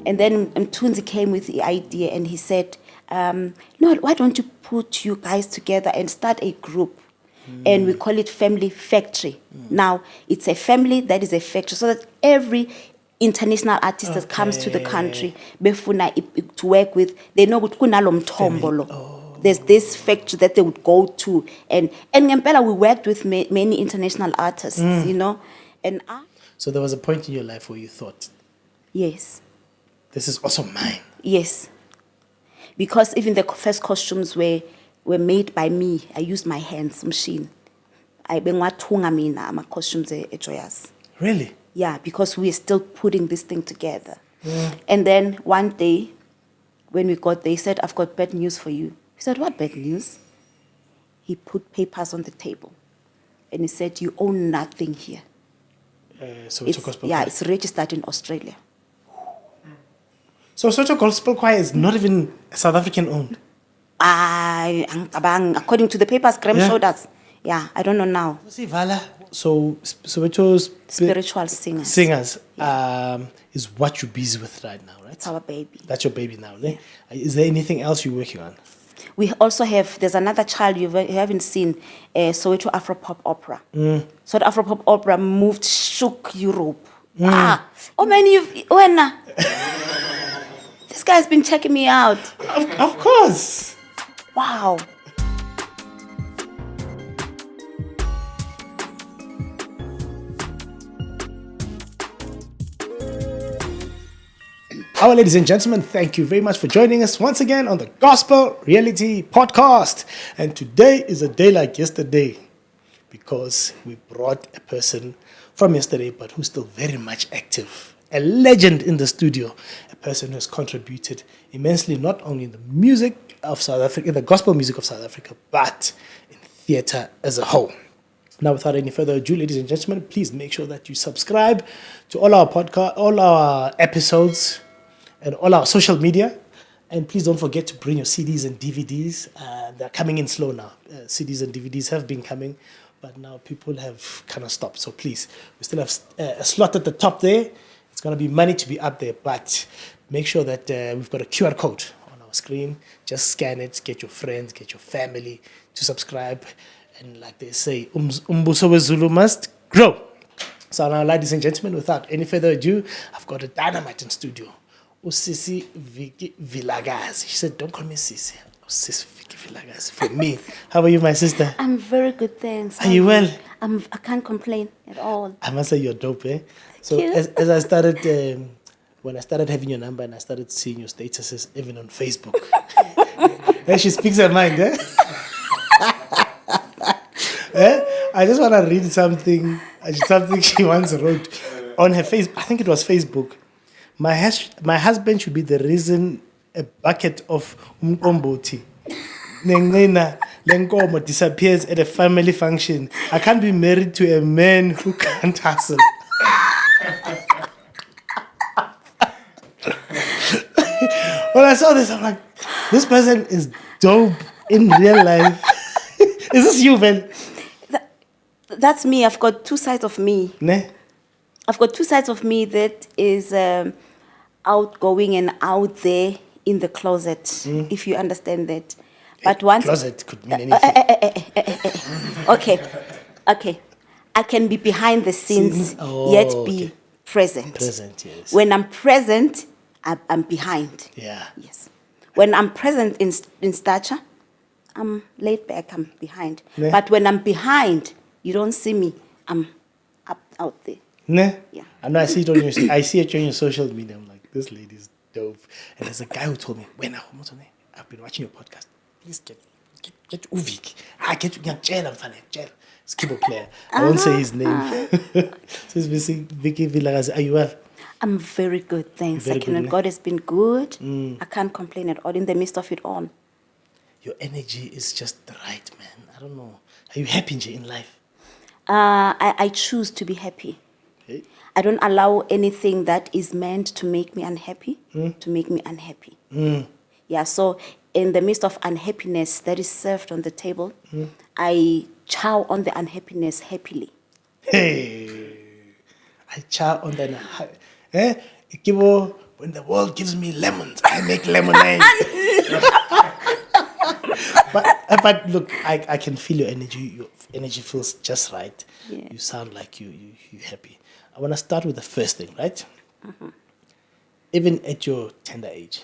And then Mtunzi came with the idea and he said, no, why don't you put you guys together and start a group? And we call it Family Factory. Now, it's a family that is a factory, so that every international artist that comes to the country, befuna to work with, they know what kunalo mtombolo. There's this factory that they would go to. And ngempela, we worked with many international artists, you know. So there was a point in your life where you thought, yes, this is also mine. Yes. Because even the first costumes were made by me. I used my hands, machine. I bengwathunga mina ama costumes at Joyous. Really? Yeah, because we are still putting this thing together. And then one day, when we got there, he said, I've got bad news for you. He said, what bad news? He put papers on the table. And he said, you own nothing here. Soweto Gospel Choir. Yeah, it's registered in Australia. So Soweto Gospel Choir is not even South African owned? According to the papers Graham showed us. Yeah, I don't know now. So Soweto's spiritual singers. Is what you're busy with right now, right? It's our baby. That's your baby now. Yeah. Is there anything else you're working on? We also have, there's another child you haven't seen, Soweto Afropop Opera. So the Afropop Opera shook Europe. Oh man, this guy's been checking me out. Of course. Wow. Our ladies and gentlemen, thank you very much for joining us once again on the Gospel Reality Podcast. And today is a day like yesterday because we brought a person from yesterday but who's still very much active. A legend in the studio, a person who has contributed immensely not only in the music of South Africa, in the gospel music of South Africa, but in theatre as a whole. Now, without any further ado, ladies and gentlemen, please make sure that you subscribe to all our podcast, all our episodes, and all our social media. And please don't forget to bring your CDs and DVDs. They're coming in slow now. CDs and DVDs have been coming, but now people have kind of stopped. So please, we still have a slot at the top there. It's going to be money to be up there, but make sure that we've got a QR code on our screen. Just scan it, get your friends, get your family to subscribe. And like they say, Umbuso weZulu must grow. So now, ladies and gentlemen, without any further ado, I've got a dynamite in studio. Sisi Vicky Vilakazi. She said, don't call me Sisi. Sisi Vicky Vilakazi. For me. How are you, my sister? I'm very good, thanks. Are you well? I can't complain at all. I must say you're dope, eh? So as I started, when I started having your number and I started seeing your statuses, even on Facebook, and she speaks her mind, eh? I just want to read something she once wrote on her Facebook. I think it was Facebook. My husband should be the reason a bucket of umqombothi nengcina lenkomo disappears at a family function. I can't be married to a man who can't hustle. When I saw this, I'm like, this person is dope in real life. Is this you, Ben? That's me. I've got two sides of me. Ne? I've got two sides of me that is outgoing and out there in the closet, if you understand that. But once closet could mean anything. Okay. I can be behind the scenes, yet be present. Present, yes. When I'm present, I'm behind. Yeah. Yes. When I'm present in stature, I'm laid back, I'm behind. Ne? But when I'm behind, you don't see me, I'm out there. Ne? Yeah. I know. I see it on your social media. I'm like, this lady's dope. And there's a guy who told me, I've been watching your podcast. Please get Uvik. Get it's keyboard player. I won't say his name. So it's Vicky Vilakazi. Are you well? I'm very good, thanks. Very good, God has been good. I can't complain at all in the midst of it all. Your energy is just right, man. I don't know. Are you happy in life? I choose to be happy. Okay. I don't allow anything that is meant to make me unhappy to make me unhappy. Yeah, so in the midst of unhappiness that is served on the table, I chow on the unhappiness happily. Hey, I chow on the when the world gives me lemons, I make lemonade. but look, I can feel your energy. Your energy feels just right. Yeah. You sound like you're happy. I want to start with the first thing, right? Even at your tender age,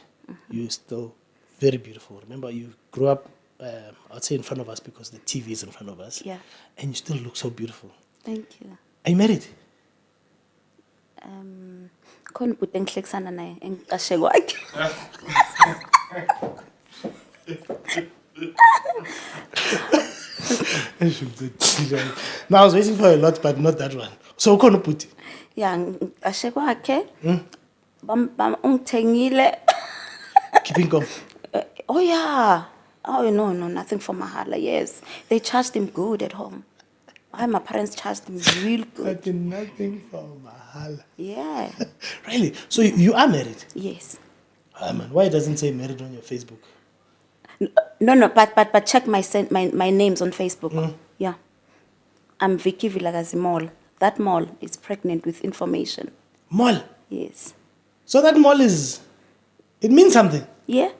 you're still very beautiful. Remember, you grew up, I'd say in front of us because the TV is in front of us. Yeah. And you still look so beautiful. Thank you. Are you married? Khona ubhuti engihlekisana naye engiqashe kwakhe. Now I was waiting for a lot, but not that one. So ukhona ubhuti? Yeah, ngiqashe kwakhe. Ungithengile. Keeping calm. Oh yeah. Oh no, nothing for Mahala. Yes, they charged him good at home. My parents charged him real good. But nothing for Mahala. Yeah. Really? So you are married? Yes. Ah, man, why it doesn't say married on your Facebook? No, but check my names on Facebook. Yeah. I'm Vicky Vilakazi Mall. That mall is pregnant with information. Mall? Yes. So that mall it means something? Yeah.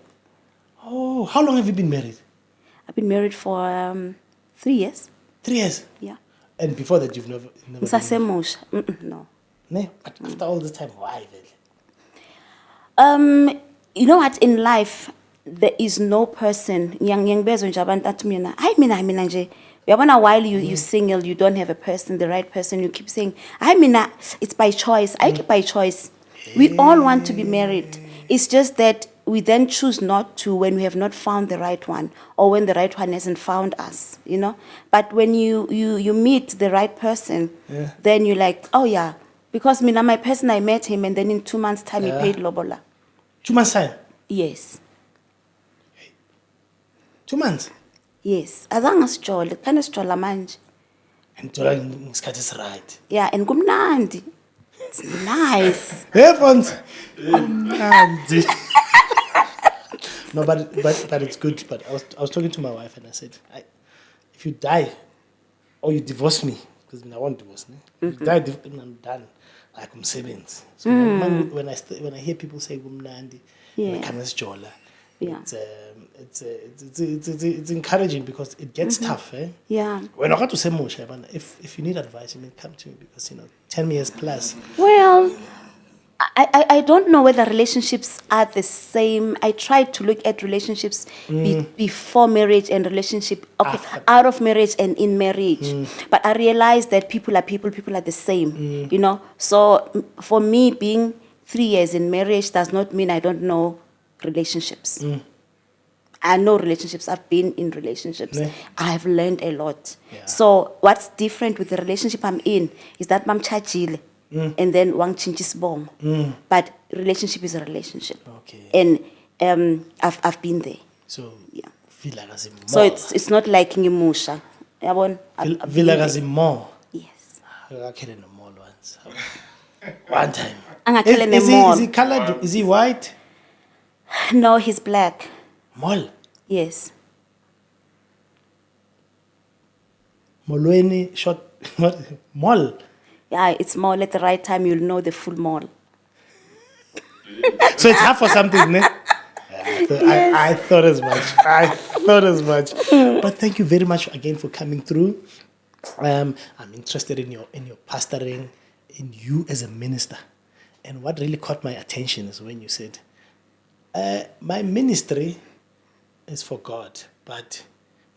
Oh, how long have you been married? I've been married for 3 years. 3 years? Yeah. And before that, you've never been Ngisasemusha. No. Ne? But after all this time, why? You know what? In life, there is no person. Ngiyangibezwa nje abantu athi mina, hayi mina nje. Uyabona while you single, you don't have a person, the right person. You keep saying, hayi mina, it's by choice. I keep by choice. We all want to be married. It's just that we then choose not to when we have not found the right one, or when the right one hasn't found us, you know. But when you meet the right person, then you're like, oh yeah, because my person, I met him, and then in 2 months' time he paid lobola. 2 months time? Yes. 2 months? Yes. Azange sijole, kuphela sijola manje. And ngesikhathi is right. Yeah, and kumnandi. It's nice. Hey, Fons. No, but it's good. But I was talking to my wife and I said, if you die or you divorce me, because I won't divorce me. If you die, I'm done. Like I'm 7. So when I hear people say "Gumnandi," Yeah. it's encouraging because it gets tough. Eh? Yeah. When I got to say more, if you need advice, you may come to me because 10 years plus. Well, I don't know whether relationships are the same. I tried to look at relationships before marriage and relationship, out of marriage and in marriage. But I realized that people are people are the same, So for me, being 3 years in marriage does not mean I don't know relationships. I know relationships. I've been in relationships. I have learned a lot. Yeah. So what's different with the relationship I'm in is that mam chajile. And then wang chinchisbong. But relationship is a relationship. Okay. And I've been there. So yeah. Vilakazi more. So it's not like ngimusha. Yabon? Vilakazi more. Yes. I killed in the mall once. One time. Is he colored? Is he white? No, he's black. Mall. Yes. Molweni short mall. Yeah, it's mall. At the right time, you'll know the full mall. So it's half or something, ne? I thought as much. But thank you very much again for coming through. I'm interested in your pastoring, in you as a minister. And what really caught my attention is when you said, my ministry is for God, but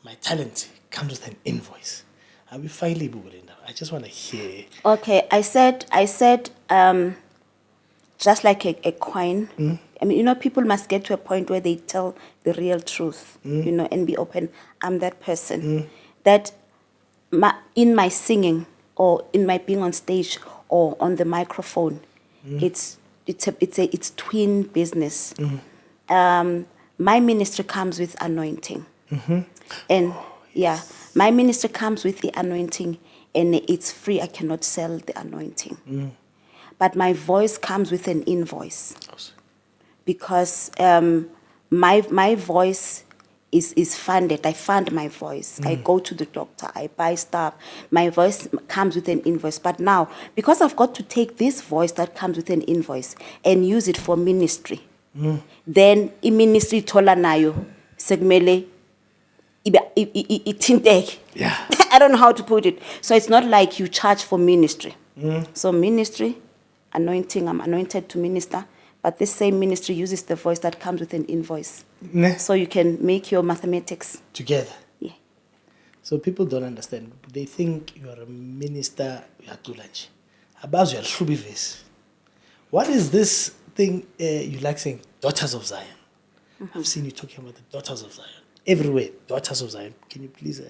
my talent comes with an invoice. Are we finally moving? I just want to hear. Okay, I said, just like a coin. I mean, people must get to a point where they tell the real truth, and be open. I'm that person. That in my singing or in my being on stage or on the microphone, it's twin business. My ministry comes with anointing, and my ministry comes with the anointing, and it's free. I cannot sell the anointing. But my voice comes with an invoice. Because my voice is funded. I fund my voice. I go to the doctor. I buy stuff. My voice comes with an invoice. But now, because I've got to take this voice that comes with an invoice and use it for ministry, then in ministry thola nayo segmele itinteke. Yeah. I don't know how to put it. So it's not like you charge for ministry. So ministry, anointing, I'm anointed to minister. But this same ministry uses the voice that comes with an invoice. Ne? So you can make your mathematics. Together. Yeah. So people don't understand. They think you are a minister, you are Tulanji. About your Shubivis. What is this thing you like saying? Daughters of Zion. I've seen you talking about the daughters of Zion. Everywhere, daughters of Zion. Can you please...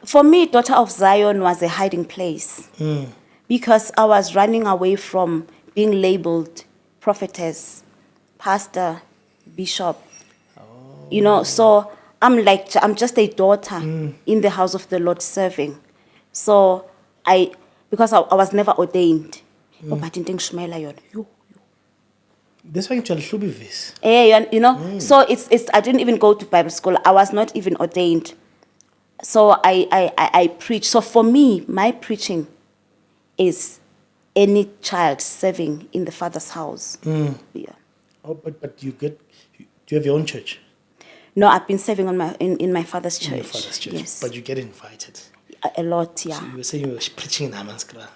For me, Daughter of Zion was a hiding place. Because I was running away from being labeled prophetess, pastor, bishop. You know, so I'm just a daughter in the house of the Lord serving. So because I was never ordained. This one you should be this. You know, so it's I didn't even go to Bible school. I was not even ordained. So I preach. So for me, my preaching is any child serving in the Father's house. Yeah. Oh, but do you have your own church? No, I've been serving in my father's church. In your father's church. Yes. But you get invited. A lot, yeah. So you were saying you were preaching in Amaskra.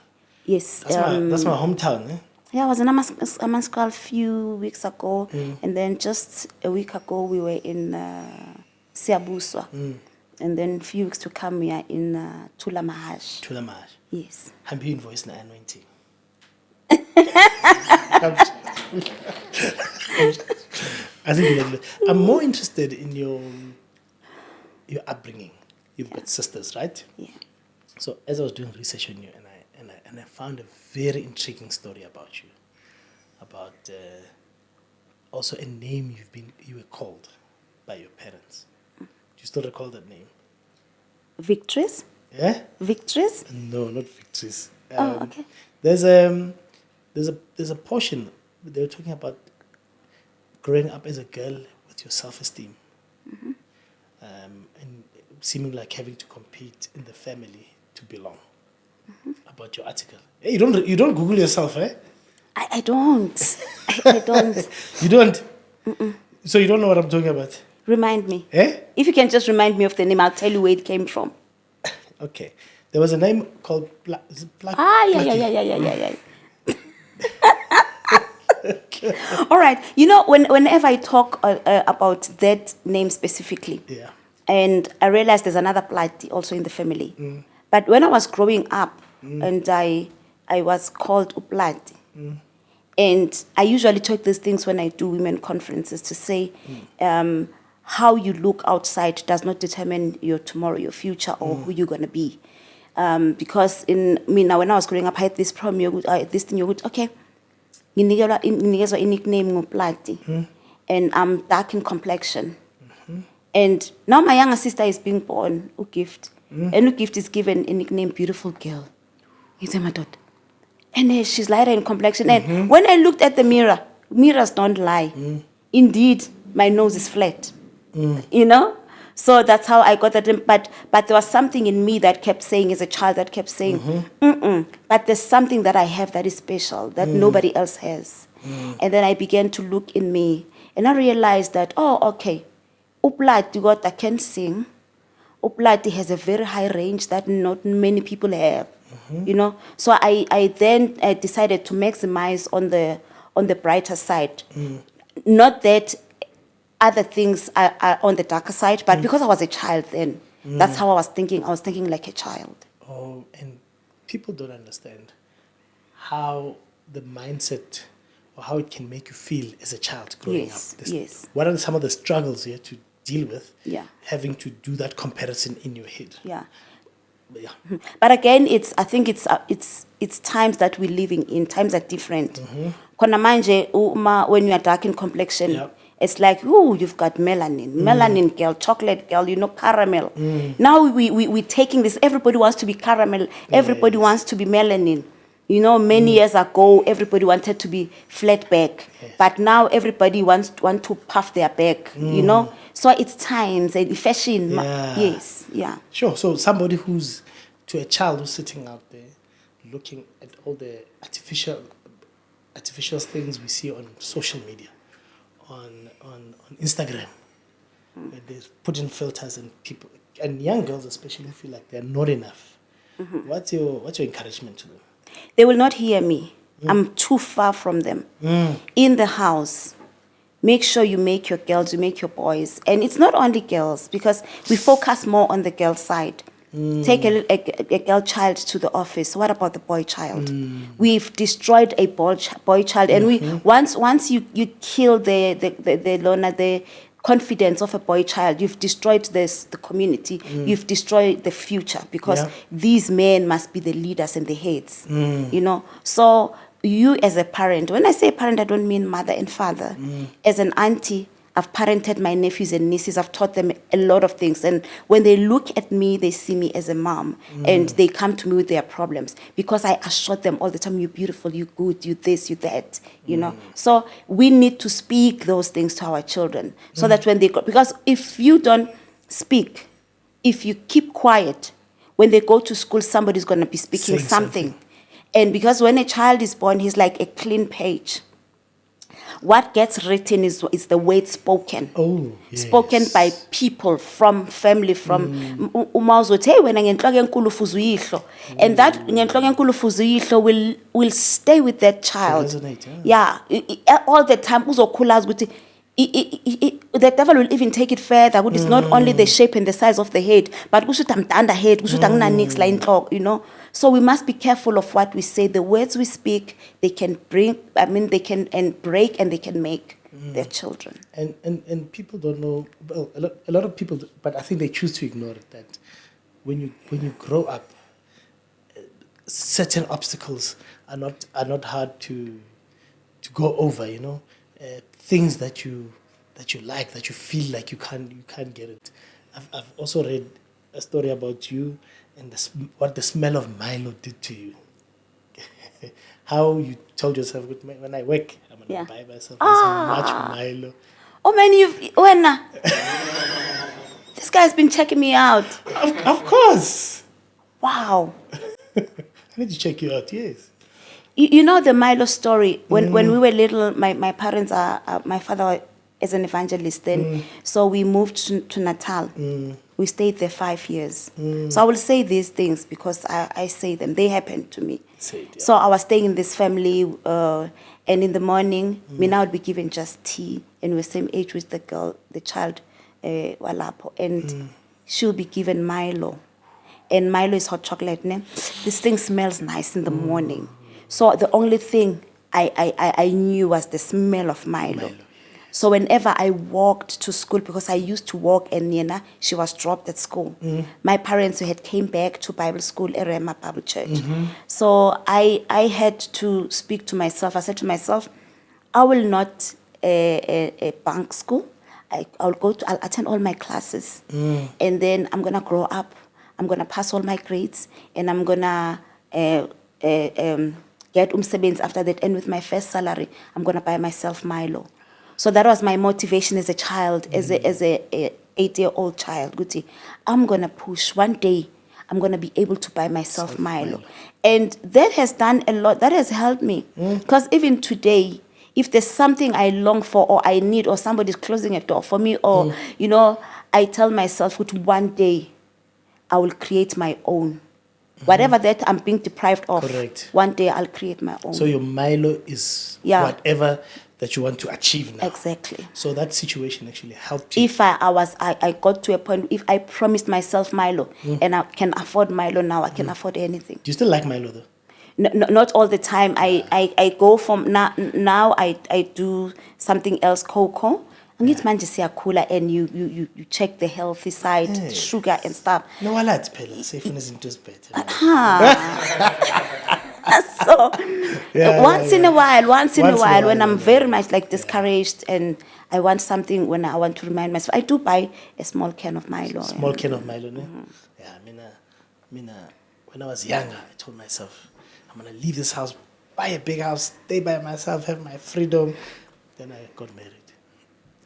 Yes. That's my hometown, eh? Yeah, I was in Amaskra a few weeks ago, and then just a week ago we were in Siabuswa. And then a few weeks to come we are in Tulamahash. Tulamahash. Yes. I'm being voice na anointing. I think I'm more interested in your upbringing. You've got sisters, right? Yeah. So as I was doing research on you, and I found a very intriguing story about you, about also a name you were called by your parents. Do you still recall that name? Victories? Yeah. Victories? No, not victories. Okay. There's a portion they were talking about growing up as a girl with your self-esteem, and seeming like having to compete in the family to belong. About your article, hey, you don't Google yourself, eh? I don't. I don't. You don't. So you don't know what I'm talking about. Remind me. Eh? If you can just remind me of the name, I'll tell you where it came from. Okay. There was a name called Yeah. All right. You know, whenever I talk about that name specifically, yeah, and I realized there's another Plati also in the family. But when I was growing up, and I was called Uplati, and I usually talk these things when I do women conferences to say, how you look outside does not determine your tomorrow, your future, or who you're going to be. Because now when I was growing up, I had this problem, this thing, okay, nginikezwa a nickname nguPlati, and I'm dark in complexion. And now my younger sister is being born, Ugift, and Ugift is given a nickname, Beautiful Girl. He's my daughter. And she's lighter in complexion. And when I looked at the mirror, mirrors don't lie. Indeed, my nose is flat. You know? So that's how I got that. But there was something in me that kept saying, as a child, that kept saying, but there's something that I have that is special, that nobody else has. And then I began to look in me. And I realized that, oh, okay, Uplati, God, I can sing. Uplati has a very high range that not many people have. You know? So I then decided to maximize on the brighter side. Not that other things are on the darker side, but because I was a child then, that's how I was thinking. I was thinking like a child. Oh, and people don't understand how the mindset or how it can make you feel as a child growing up. Yes. What are some of the struggles you have to deal with? Yeah. Having to do that comparison in your head. Yeah. Yeah. But again, I think it's times that we're living in. Times are different. Kona manje, when you are dark in complexion, Yep. it's like, ooh, you've got melanin. Melanin girl, chocolate girl, caramel. Now we're taking this. Everybody wants to be caramel. Everybody wants to be melanin. You know, many years ago, everybody wanted to be flat back, but now everybody want to puff their back. You know, so it's times and fashion. Yes, yeah. Sure. So somebody who's to a child who's sitting out there, looking at all the artificial things we see on social media, on Instagram, where they put in filters and people and young girls especially feel like they're not enough. What's your encouragement to them? They will not hear me. I'm too far from them. In the house, make sure you make your girls, you make your boys. And it's not only girls, because we focus more on the girl side. Take a girl child to the office. What about the boy child? We've destroyed a boy child. And we once you kill the confidence of a boy child, you've destroyed the community, you've destroyed the future, because these men must be the leaders and the heads, you know. So you as a parent, when I say parent, I don't mean mother and father. As an auntie, I've parented my nephews and nieces. I've taught them a lot of things. And when they look at me, they see me as a mom. And they come to me with their problems. Because I assure them all the time, you're beautiful, you're good, you this, you that, you know. So we need to speak those things to our children. So that when they go, because if you don't speak, if you keep quiet, when they go to school, somebody's going to be speaking something. And because when a child is born, he's like a clean page. What gets written is the word spoken. Oh, yes. Spoken by people, from family, from umawuzothi wena ngenhloko enkulu fuza uyihlo. And that ngenhloko enkulu fuza uyihlo will stay with that child. Resonate, All the time uzokhula ukuthi the devil will even take it further. It's not only the shape and the size of the head, but kusho ukuthi amdanda head, kusho ukuthi anginanix la inhloko, you know. So we must be careful of what we say. The words we speak, they can break and they can make their children. And people don't know, well, a lot of people, but I think they choose to ignore it, that when you grow up, certain obstacles are not hard to go over, you know. Things that you like, that you feel like you can't get it. I've also read a story about you and what the smell of Milo did to you. How you told yourself, when I work, I'm going to buy myself as much Milo. Oh man, this guy's been checking me out. Of course. Wow. I need to check you out, yes. You know the Milo story. When we were little, my parents my father is an evangelist then. So we moved to Natal. We stayed there 5 years. So I will say these things because I say them. They happened to me. So I was staying in this family, and in the morning, me now would be given just tea, and we're same age with the child, Walapo, and she'll be given Milo. And Milo is hot chocolate. Ne? This thing smells nice in the morning. So the only thing I knew was the smell of Milo. So whenever I walked to school, because I used to walk, and Nina, she was dropped at school. My parents had came back to Bible school, Erema Bible Church. So I had to speak to myself. I said to myself, I will not bunk school. I'll attend all my classes. And then I'm going to grow up. I'm going to pass all my grades. And I'm going to get umsebenzi after that. And with my first salary, I'm going to buy myself Milo. So that was my motivation as a child, as a 8-year-old child. Guti, I'm going to push. One day, I'm going to be able to buy myself Milo. And that has done a lot. That has helped me. Because even today, if there's something I long for or I need, or somebody's closing a door for me, or, you know, I tell myself that one day I will create my own. Whatever that I'm being deprived of, one day I'll create my own. So your Milo is whatever that you want to achieve now. Exactly. So that situation actually helped you. If I got to a point, if I promised myself Milo, and I can afford Milo now, I can afford anything. Do you still like Milo though? No, not all the time. I go from now I do something else, cocoa. And it's manje siyakhula, and you check the healthy side, sugar and stuff. No, I like pella. Safe and isn't just better. So once in a while, when I'm very much like discouraged and I want something, when I want to remind myself, I do buy a small can of Milo. Small can of Milo, no? Yeah, mina, when I was younger, I told myself, I'm going to leave this house, buy a big house, stay by myself, have my freedom. Then I got married.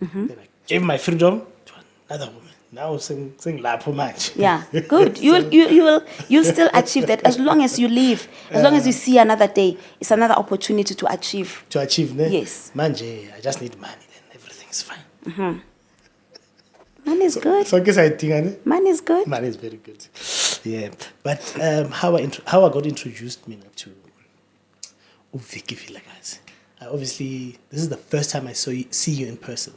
Then I gave my freedom to another woman. Now sing lapho match. Yeah, good. You'll still achieve that as long as you live, as long as you see another day. It's another opportunity to achieve. To achieve, ne? Yes. Manje, I just need money, then everything's fine. Money is good. So guess I think Money is good. money is very good. Yeah, but how I got introduced me to Vicky Vilakazi. Obviously, this is the first time I see you in person.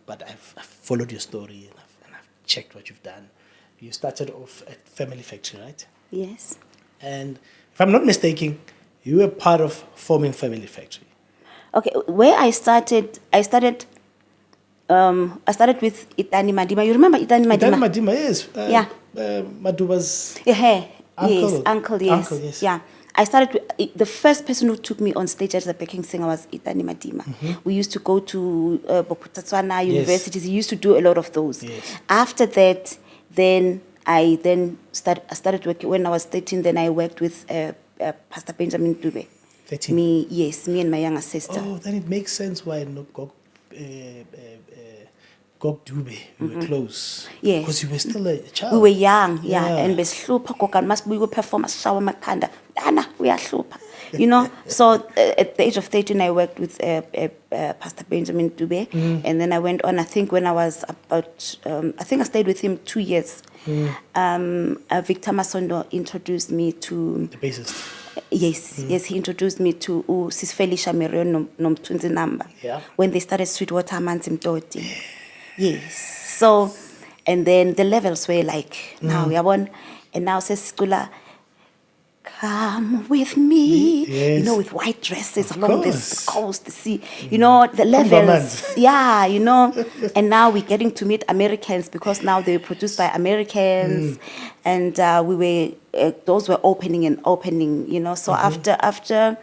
But I've followed your story and I've checked what you've done. You started off at Gamily Factory, right? Yes. And if I'm not mistaken, you were part of forming Gamily Factory. Okay, where I started with Itani Madima. You remember Itani Madima? Itani Madima, yes. Yeah. Maduba's uncle, yes. Uncle, yes. Yeah. I started with, the first person who took me on stage as a backing singer was Itani Madima. We used to go to Bokutatswana universities. He used to do a lot of those. Yes. After that, then I started working when I was 13. Then I worked with Pastor Benjamin Dube. 13. Me and my younger sister. Oh, then it makes sense why Gog Dube, we were close. Yes. Because you were still a child. We were young, yeah. Yeah. And beshlupha kokan must we would perform a shower makanda. Dana, we are slupha. You know, so at the age of 13, I worked with Pastor Benjamin Dube. And then I went on, I think when I was about, I think I stayed with him 2 years. Victor Masondo introduced me to... The bassist. Yes, he introduced me to Sisfelisha Merion Nomtunzi number. Yeah. When they started Sweetwater Manzi Mtoti. Yes. So, and then the levels were like, now we are one, and now says Skula, come with me. Yes. You know, with white dresses Of along course. the coast, the sea. You know, the levels. Yeah, you know. And now we're getting to meet Americans because now they were produced by Americans. And we were, those were opening, you know. So after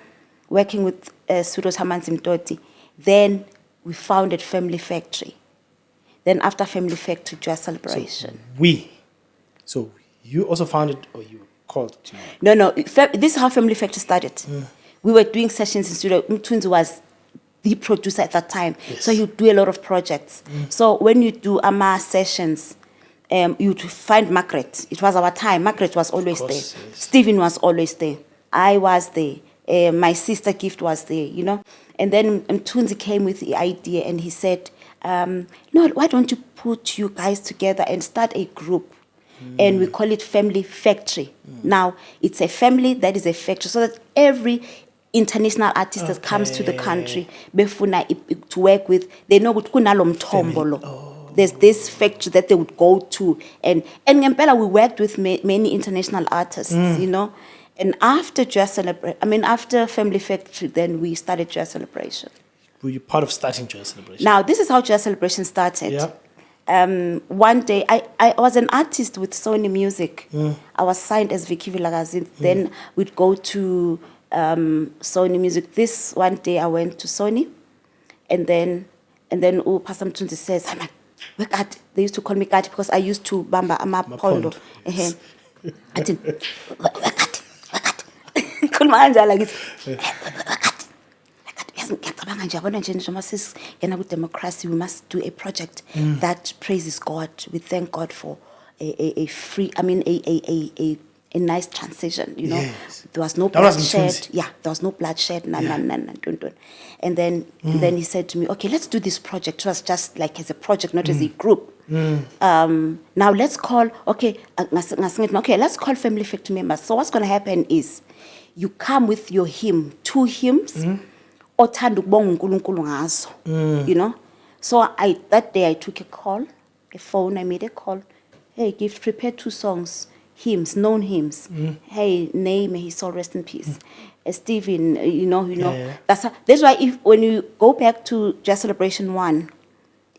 working with Sudo Tamanzi Mtoti, then we founded Gamily Factory. Then after Gamily Factory, Joyous Celebration. So you also founded, or you called to... No. This is how Gamily Factory started. We were doing sessions in studio. Mtunzi was the producer at that time. Yes. So you do a lot of projects. So when you do AMA sessions, you'd find Margaret. It was our time. Margaret was always there. Yes. Stephen was always there. I was there. My sister Gift was there, you know. And then Mtunzi came with the idea and he said, no, why don't you put you guys together and start a group? And we call it Gamily Factory. Now, it's a family that is a factory, so that every international artist that comes to the country, befuna to work with, they know what kunalo mtombolo. There's this factory that they would go to. And ngempela, we worked with many international artists, you know. And after after Gamily Factory, then we started Joyous Celebration. Were you part of starting Joyous Celebration? Now, this is how Joyous Celebration started. Yeah. One day, I was an artist with Sony Music. I was signed as Vicky Vilakazi. Then we'd go to Sony Music. This one day, I went to Sony. And then Pastor Mtunzi says, work at. They used to call me Kati because I used to bamba amapondo. Yes. I didn't, work at. Kulmanja like it's, democracy, we must do a project that praises God. We thank God for a nice transition, you know. Yes. There was no bloodshed. Yeah, there was no bloodshed. And then he said to me, okay, let's do this project. It was just like as a project, not as a group. Now let's call, let's call Gamily Factory members. So what's going to happen is you come with your hymn, 2 hymns, othanda ukubonga uNkulunkulu ngazo, you know. So that day I took a phone, I made a call. Hey, Gift, prepare 2 songs, hymns, known hymns. Hey, Nay, may his soul rest in peace. Stephen, you know. Yeah. That's why when you go back to Joyous Celebration 1,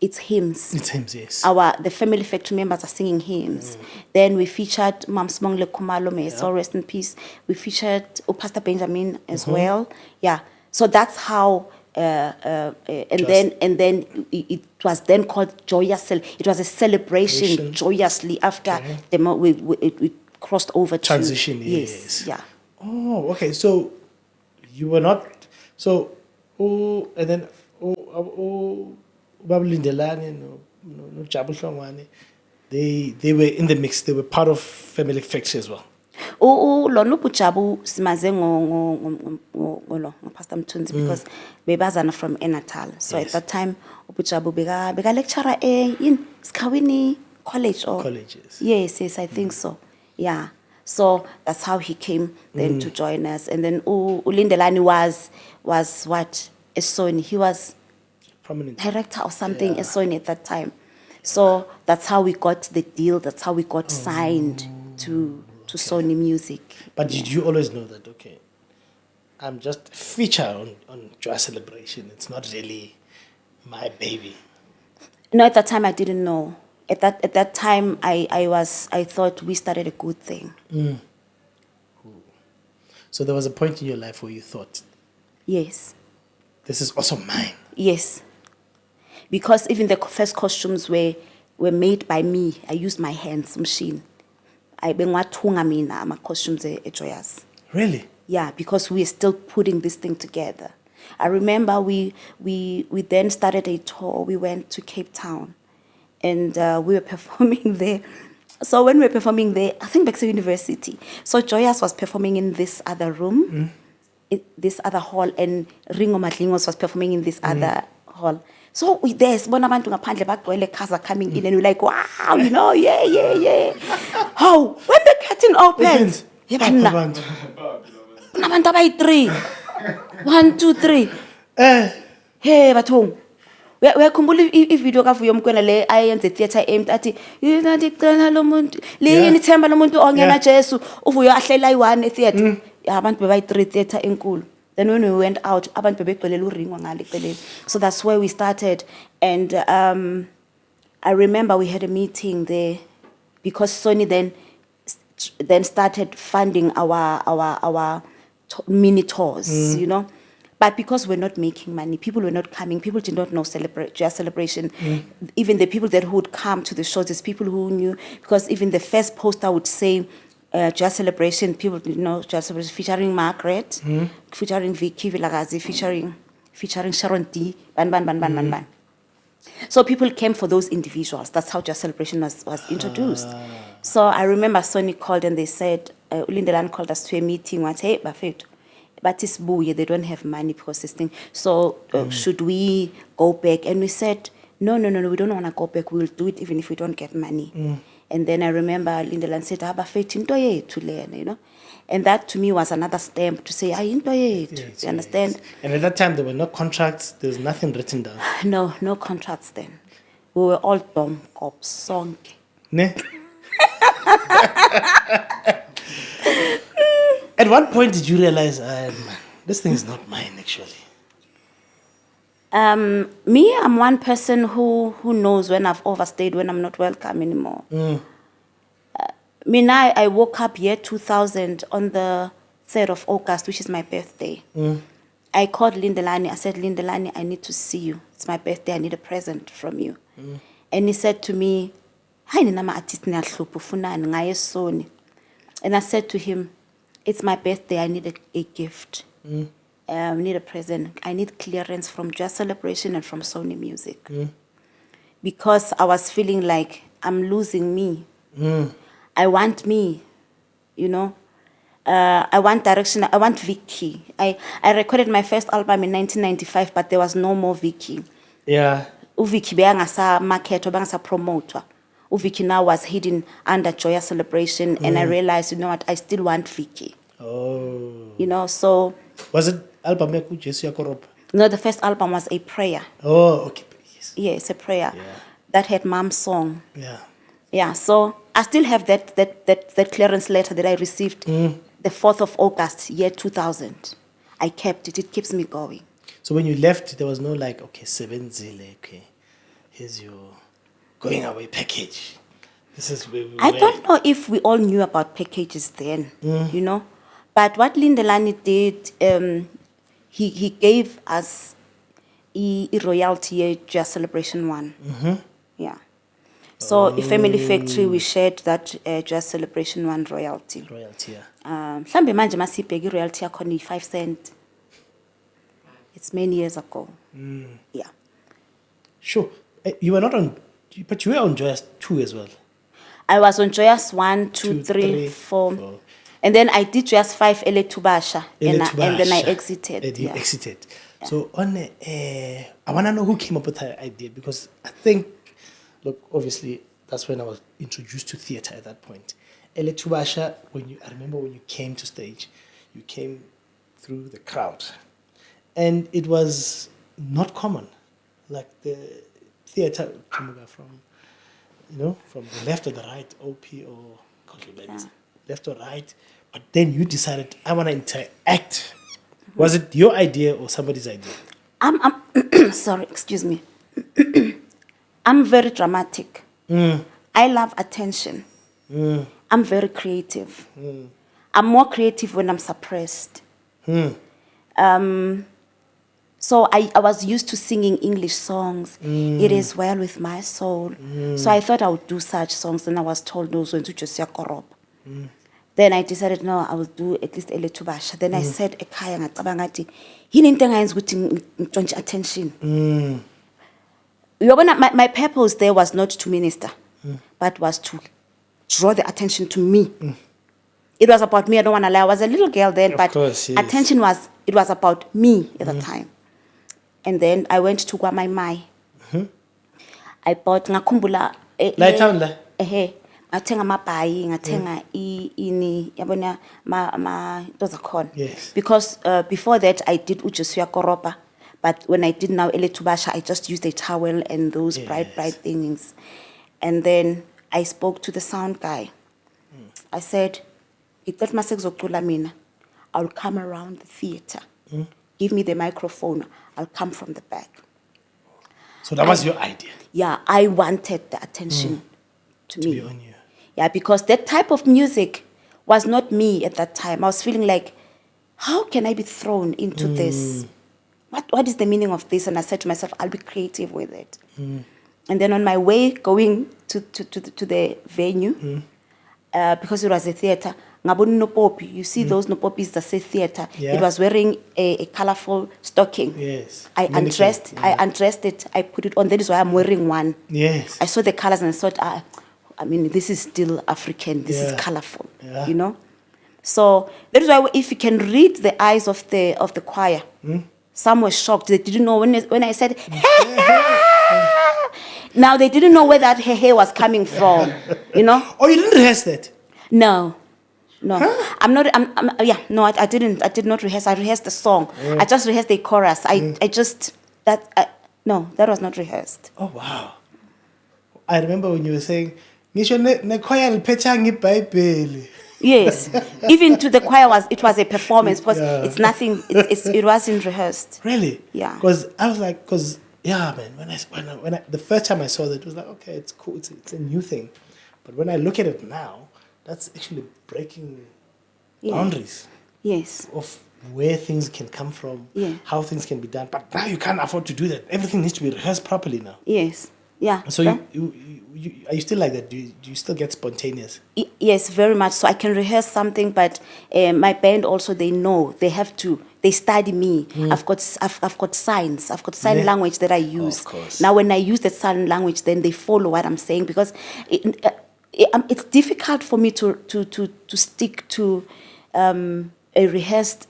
it's hymns. It's hymns, yes. The Gamily Factory members are singing hymns. Then we featured Mam Smongle Kumalo, may his soul rest in peace. We featured Pastor Benjamin as well. Yeah. So that's how, then it was then called Joyous. It was a celebration joyously after we crossed over transition. Yes. Yeah. Oh, okay. So you were not. So, and then Babulindelani, no Jabu Shongwane, they were in the mix. They were part of Family Factory as well. Lona uBujabu simaze ngo Pastor Mthunzi because bebazana from Natal. So Yes. at that time uBujabu beka lecturer in Skawini College or Colleges. Yes, I think so. Yeah. So that's how he came then to join us. And then Ulindelani was what? A Sony. He was Prominent. director or something Yeah. a Sony at that time. So that's how we got the deal. That's how we got signed to Sony Music. But did you always know that, okay, I'm just a feature on Joyous Celebration. It's not really my baby. No, at that time I didn't know. At that time I thought we started a good thing. So there was a point in your life where you thought, Yes. this is also mine. Yes. Because even the first costumes were made by me. I used my hands, machine. I bengathunga mina ama costumes e Joyous. Really? Yeah, because we are still putting this thing together. I remember we then started a tour. We went to Cape Town, and we were performing there. So when we were performing there, I think back to university. So Joyous was performing in this other room, in this other hall, and Ringo Matlingos was performing in this other hall. So we there, bona abantu ngaphandle bagcwele cars coming in, and we're like, wow, yeah. How when the curtain opens, Abantu. kunabantu abayi-3 1 2 3 hey bathong uyakhumbula ivideo kavuyo mkwena le ayenze theatre aimed athi ndicela lo muntu lini ithemba lo muntu ongena Jesu uvuyo ahlela i1 etheatre abantu bebayi3 theatre enkulu. Then when we went out abantu bebegcwele uRingo ngale eceleni. So that's where we started. And I remember we had a meeting there because Sony then started funding our mini tours, you know. But because we're not making money, people were not coming. People did not know Joyous Celebration. Even the people that would come to the shows is people who knew, because even the first poster would say Joyous Celebration. People didn't know Joyous Celebration featuring Margaret, featuring Vicky Vilakazi, featuring Sharon D. Ban. So people came for those individuals. That's how Joyous Celebration was introduced. So I remember Sony called and they said, Ulindelani called us to a meeting. What, hey, Bafet, but it's buoy. They don't have money because this thing. So should we go back? And we said, no, we don't want to go back. We'll do it even if we don't get money. And then I remember Ulindelani said, Bafet, into yethu lena, you know. And that to me was another stamp to say, into yethu. You understand? Yes. And at that time, there were no contracts. There was nothing written down. No contracts then. We were all dumb cops, song. Ne? At what point did you realize, man, this thing is not mine actually? Me, I'm one person who knows when I've overstayed, when I'm not welcome anymore. I woke up year 2000 on the 3rd of August, which is my birthday. I called Lindelani. I said, Lindelani, I need to see you. It's my birthday. I need a present from you. And he said to me, Hi, Nina, artist Sony. And I said to him, it's my birthday. I need a gift. I need a present. I need clearance from Joyous Celebration and from Sony Music. Because I was feeling like I'm losing me. I want me, you know. I want direction. I want Vicky. I recorded my first album in 1995, but there was no more Vicky. Yeah. Vicky bengasa market or bengasa promoter. Vicky now was hidden under Joyous Celebration, and I realized, you know what, I still want Vicky. Oh. You know, so. Was it album yaku Jesu yakoropa? No, the first album was a prayer. Oh, okay. Yes. Yeah, it's a prayer. Yeah. That had Mom's song. Yeah. Yeah, so I still have that clearance letter that I received the 4th of August, year 2000. I kept it. It keeps me going. So when you left, there was no like, okay, 7 zile, okay, here's your going away package. This is where we I were. don't know if we all knew about packages then, you know. But what Lindelani did, he gave us a royalty Joyous Celebration 1. Yeah. So a Family Factory, we shared that Joyous Celebration one royalty. Royalty, yeah. Mhlambe manje masibheka royalty yakhona 5 cents. It's many years ago. Yeah. Sure. You were not on, but you were on Joyous 2 as well. I was on Joyous 1, 2, Two, 3, three, 4. four. And then I did Joyous 5, Ele Tubasha. And then I exited. And you exited. So I want to know who came up with that idea, because I think, look, obviously, that's when I was introduced to theatre at that point. Ele Tubasha, I remember when you came to stage, you came through the crowd. And it was not common. Like the theatre from the left or the right, OP or compliments, left or right. But then you decided, I want to interact. Was it your idea or somebody's idea? I'm sorry, excuse me. I'm very dramatic. I love attention. I'm very creative. I'm more creative when I'm suppressed. So I was used to singing English songs. It is well with my soul. So I thought I would do such songs, and I was told no, so into just korop. Then I decided no, I will do at least Ele Tubasha. Then I said ekhaya ngacabanga ngathi yini into engayenza ukuthi ngitshontshe attention. My purpose there was not to minister, but was to draw the attention to me. It was about me. I don't want to lie. I was a little girl then, but attention was about me at the time. And then I went to Gwamaimai. I bought ngakhumbula Lighttown la. ngathenga amabhayi, ngathenga ini yabona ma those are Yes. because before that I did uJesuya Koropa, but when I did now Ele Tubasha, I just used a towel and those bright things. And then I spoke to the sound guy. I said, I'll come around the theater. Give me the microphone. I'll come from the back. So that was your idea? Yeah, I wanted the attention to me. Be on you. Yeah, because that type of music was not me at that time. I was feeling like, how can I be thrown into this? What is the meaning of this? And I said to myself, I'll be creative with it. And then on my way going to the venue, because it was a theater, you see those nopopis that say theater. Yeah. It was wearing a colorful stocking. Yes. I undressed it, I put it on. That is why I'm wearing one. Yes. I saw the colors and I thought, this is still African. This is colorful, you know. So that is why if you can read the eyes of the choir, some were shocked. They didn't know when I said, now they didn't know where that hey was coming from, you know. Oh, you didn't rehearse that? No. Huh? I did not rehearse. I rehearsed the song. I just rehearsed the chorus. That was not rehearsed. Oh, wow. I remember when you were saying, yes. Even to the choir it was a performance, because it's nothing, it wasn't rehearsed. Really? Yeah. Because I was like, man, when I the first time I saw that, it was like, okay, it's cool, it's a new thing. But when I look at it now, that's actually breaking boundaries. Yes. Of where things can come from, how things can be done. But now you can't afford to do that. Everything needs to be rehearsed properly now. Yes. Yeah. So are you still like that? Do you still get spontaneous? Yes, very much. So I can rehearse something, but my band also, they know they have to. They study me. I've got signs. I've got sign language that I use. Of course. Now, when I use that sign language, then they follow what I'm saying, because it's difficult for me to stick to a rehearsed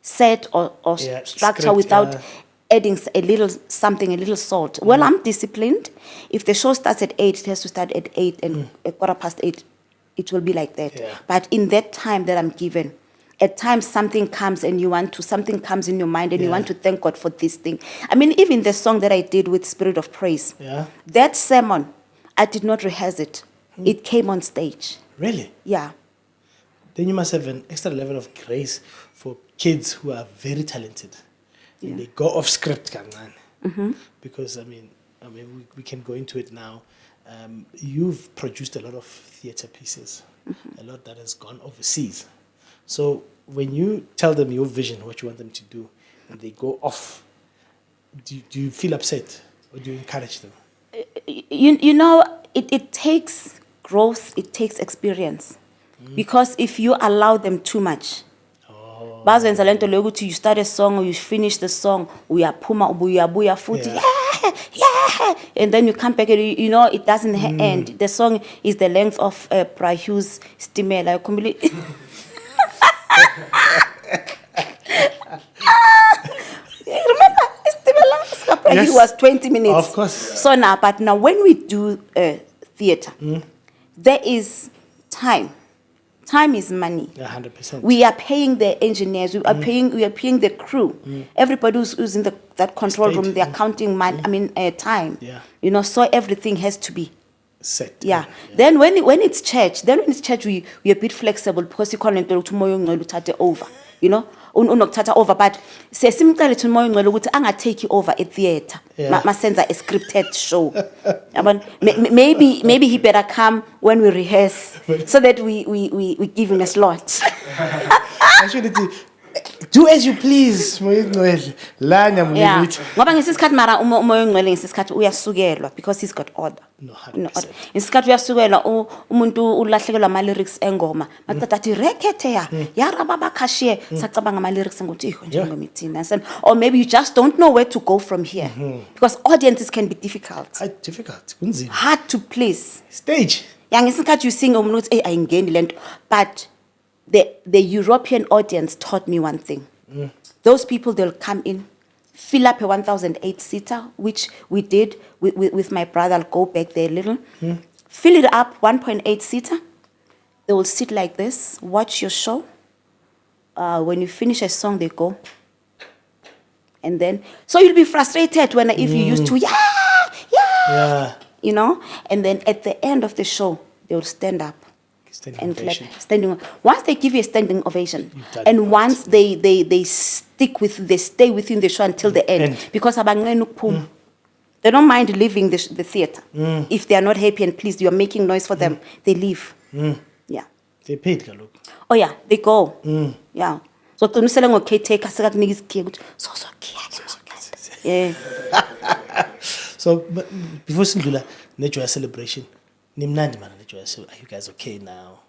set or structure script, without adding a little salt. Well, I'm disciplined. If the show starts at 8, it has to start at 8 and a 8:15. It will be like that. Yeah. But in that time that I'm given, at times something comes in your mind and you want to thank God for this thing. I mean, even the song that I did with Spirit of Praise, that sermon, I did not rehearse it. It came on stage. Really? Yeah. Then you must have an extra level of grace for kids who are very talented. And they go off script, because I mean, we can go into it now. You've produced a lot of theatre pieces, a lot that has gone overseas. So when you tell them your vision, what you want them to do, and they go off, do you feel upset or do you encourage them? you know, it takes growth, it takes experience. Because if you allow them too much, bazenza lento lokuthi you start a song or you finish the song, uyaphuma ubuya futhi, yeah, and then you come back and you know it doesn't end. The song is the length of Prahu's Stimela. Remember, Stimela? He was 20 minutes. Of course. So now, but now when we do theater, there is time. Time is money. 100%. We are paying the engineers. We are paying the crew. Everybody who's in that control room. They are counting money. Time. Yeah. You know, so everything has to be set. Yeah. Then when it's church, we are a bit flexible because you call it over. You know, unokuthatha over, but sesimcela ukuthi umoya ongcwele ukuthi anga take you over at theater. Masenza a scripted show. Maybe he better come when we rehearse so that we give him a slot. Actually, do as you please, moya ongcwele. Lana Yeah. mngithi. Ngoba ngesikhathi mara umoya ongcwele ngesikhathi uyasukelwa because he's got order. No, 100%. Ngesikhathi uyasukelwa umuntu ulahlekelwa ama lyrics engoma. Maqeda athi rekethe ya rababa khashiye sacabanga ama lyrics ngokuthi iho njengomithina. Or maybe you just don't know where to go from here. Because audiences can be difficult. Difficult. Kunzima. Hard to please. Stage. Yeah, ngesikhathi you sing umuntu uthi ayingeni lento, but the European audience taught me one thing. Those people, they'll come in, fill up a 1,008-seater, which we did with my brother. I'll go back there a little. Fill it up, 1.8-seater. They will sit like this, watch your show. When you finish a song, they go. And then, so you'll be frustrated if you used to, yeah, you know. And then at the end of the show, they will stand up. And clap, standing. Once they give you a standing ovation, and once they stay within the show until the end, because they don't mind leaving the theater. If they are not happy and pleased, you are making noise for them, they leave. Yeah. They paid galuk. Oh yeah, they go. Yeah. So tunisele ngokheteka sekakunika isikhiye ukuthi so yeah. So before sindlula Joyous Celebration, nimnandi man Joyous. Are you guys okay now?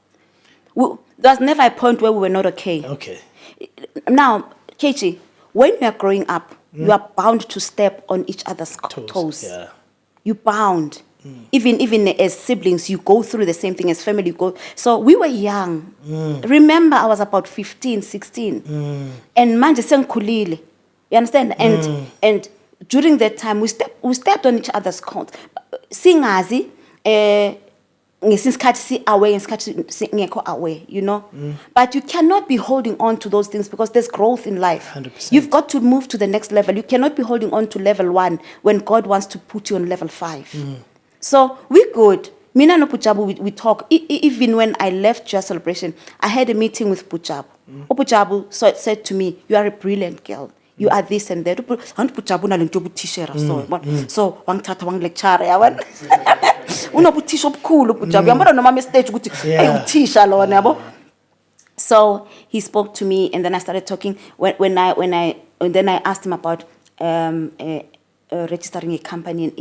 There was never a point where we were not okay. Okay. Now, Kechi, when you are growing up, you are bound to step on each other's toes. Yeah. You're bound. Even as siblings, you go through the same thing as family. You go. So we were young. Remember, I was about 15, 16. And manje sengikhulile. You understand? And during that time, we stepped on each other's coat. Singazi, ngesikhathi away, ngesikhathi ngekho away, you know. But you cannot be holding on to those things because there's growth in life. 100%. You've got to move to the next level. You cannot be holding on to level 1 when God wants to put you on level 5. So we good. Mina no Pujabu, we talk. Even when I left Joyous Celebration, I had a meeting with Pujabu. Pujabu said to me, "You are a brilliant girl. You are this and that." So wangithatha wangilekchara yawan. Unobuthisha obukhulu Pujabu. Yambona noma me stage ukuthi hey uthisha lona yabo. So he spoke to me, and then I started talking. When I asked him about registering a company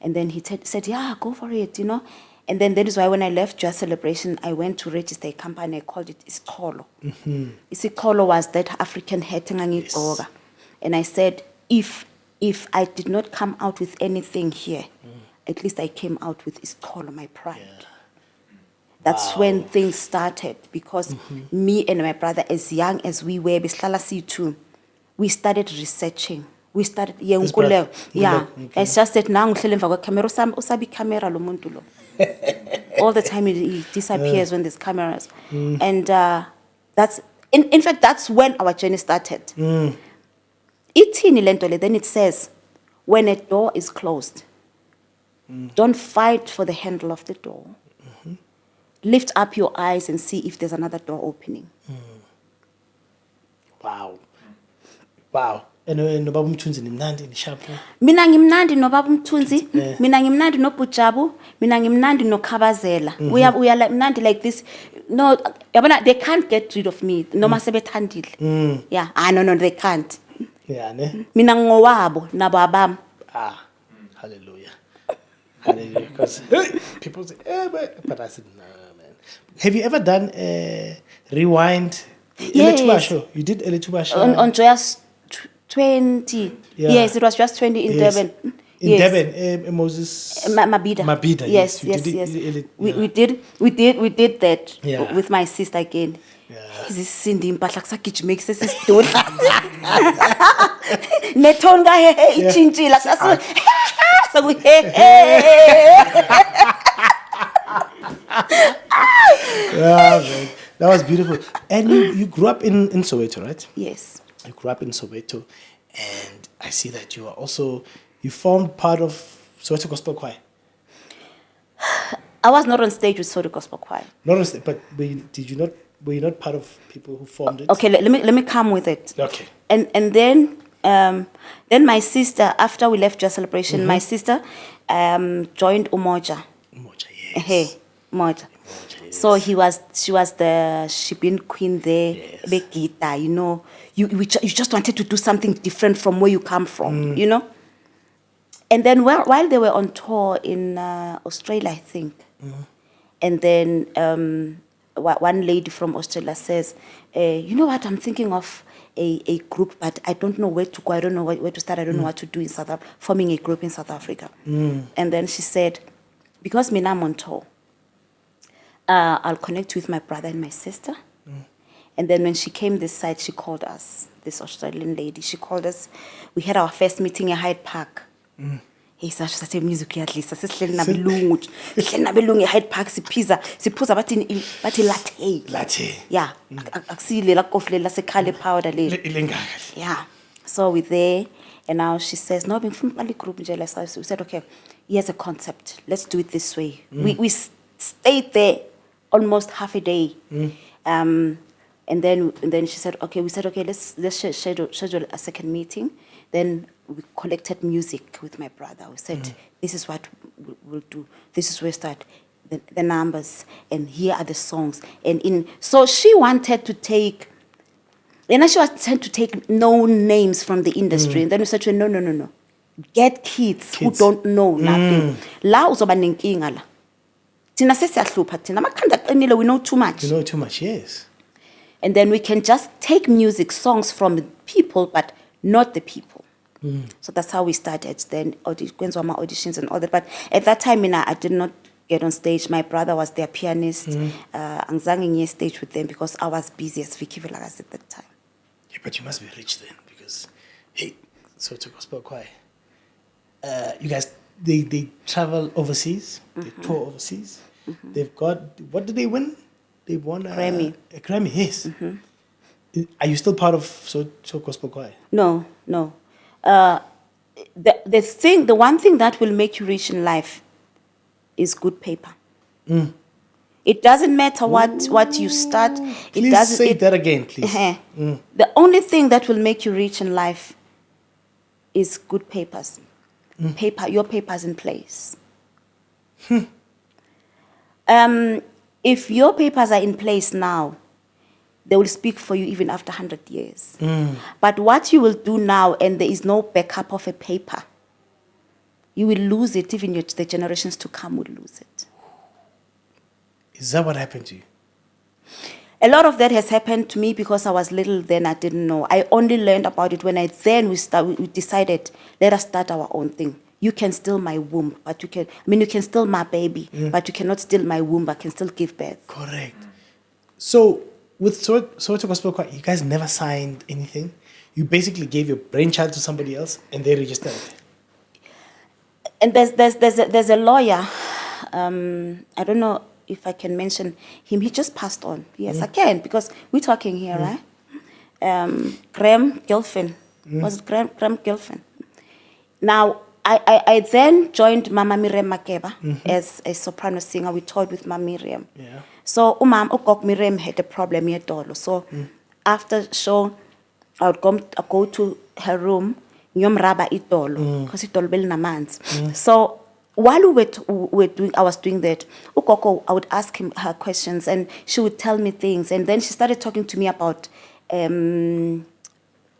and then he said, yeah, go for it, you know. And then that is why when I left Joyous Celebration, I went to register a company. I called it Isikolo. Isikolo was that African hat. Yes. And I said, if I did not come out with anything here, at least I came out with Isikolo, my pride. Yeah. That's when things started, because me and my brother, as young as we were, we started researching. We started, yeah. It's just that now camera, camera lo muntu lo. All the time he disappears when there's cameras. And that's, in fact, that's when our journey started. Itini lentole, then it says, when a door is closed, don't fight for the handle of the door. Lift up your eyes and see if there's another door opening. Wow. And no Baba Mthunzi nimnandi nishapu. Mina ngimnandi no Baba Mthunzi, mina ngimnandi no Pujabu, mina ngimnandi no Khabazela. We are like mnandi like this. No, they can't get rid of me. No masebethandile. Yeah, no, they can't. Yeah, ne. Mina ngowabo nabo abam. Hallelujah. Hallelujah. Because people say, but I said, no, man. Have you ever done a rewind? Yes. Eletuba show. You did Eletuba show? On Joyous 20. Yeah. Yes, it was just 20 in Yes. Durban. In Yes. Durban, Moses. Mabida. Mabida, Yes, you yes, did yes. it, We did that Yeah. with my sister again. Yeah. This Cindy impahla kusagijima sesisidoni. Netonga ichinchila sasu. So Yeah, man. That was beautiful. And you grew up in Soweto, right? Yes. You grew up in Soweto, and I see that you are also, you formed part of Soweto Gospel Choir. I was not on stage with Soweto Gospel Choir. Not on stage, but were you not part of people who formed it? Okay, let me come with it. Okay. And then my sister, after we left Joyous Celebration, my sister joined Umoja. Umoja, Hey, yes. Umoja. Yes. So she was the shipping queen there, Yes. Begita, you know. You just wanted to do something different from where you come from, you know. And then while they were on tour in Australia, I think, and then one lady from Australia says, you know what, I'm thinking of a group, but I don't know where to go. I don't know where to start. I don't know what to do in forming a group in South Africa. And then she said, because I'm on tour, I'll connect with my brother and my sister. And then when she came this side, she called us, this Australian lady. She called us. We had our first meeting at Hyde Park. Hey, such music at least. Sihleli nabelungu eHyde Park siphuza bathi latte. Latte. Yeah. Akusilela kofi lasekhale powder le. Yeah. So we're there, and now she says, no, bengifuna group nje la. We said, okay, here's a concept. Let's do it this way. We stayed there almost half a day. And then she said, okay, we said, okay, let's schedule a second meeting. Then we collected music with my brother. We said, this is what we'll do. This is where we start the numbers, and here are the songs. So she wanted to take, known names from the industry. And then we said to her, no. Get kids who don't know nothing. La uzoba nenkinga la. Tina sesiyahlupha thina amakhanda aqinile, we know too much. You know too much, yes. And then we can just take songs from the people, but not the people. So that's how we started. Then auditions and all that. But at that time, I did not get on stage. My brother was their pianist. Angizange ngiye stage with them because I was busy as Vicky Vilakazi at that time. Yeah, but you must be rich then, because, hey, Soweto Gospel Choir, you guys, they travel overseas, they tour overseas. They've got, what did they win? They won a Grammy. A Grammy, yes. Are you still part of Soweto Gospel Choir? No. The one thing that will make you rich in life is good paper. It doesn't matter what you start. Please say that again, please. The only thing that will make you rich in life is good papers. Your papers in place. If your papers are in place now, they will speak for you even after 100 years. But what you will do now, and there is no backup of a paper, you will lose it. Even the generations to come will lose it. Is that what happened to you? A lot of that has happened to me because I was little then. I didn't know. I only learned about it when we decided, let us start our own thing. You can steal my womb, but you can steal my baby, but you cannot steal my womb. I can still give birth. Correct. So with Soweto Gospel Choir, you guys never signed anything. You basically gave your brainchild to somebody else, and they registered it. And there's a lawyer. I don't know if I can mention him. He just passed on. Yes, I can, because we're talking here, right? Graham Gilfin. Was it Graham Gilfin? Now, I then joined Mama Miriam Makeba as a soprano singer. We toured with Mama Miriam. Yeah. So Ukok Miriam had a problem here, so after show, I would go to her room, nyomraba itolo, because itolo bel namans. So while I was doing that, Ukoko, I would ask her questions, and she would tell me things, and then she started talking to me about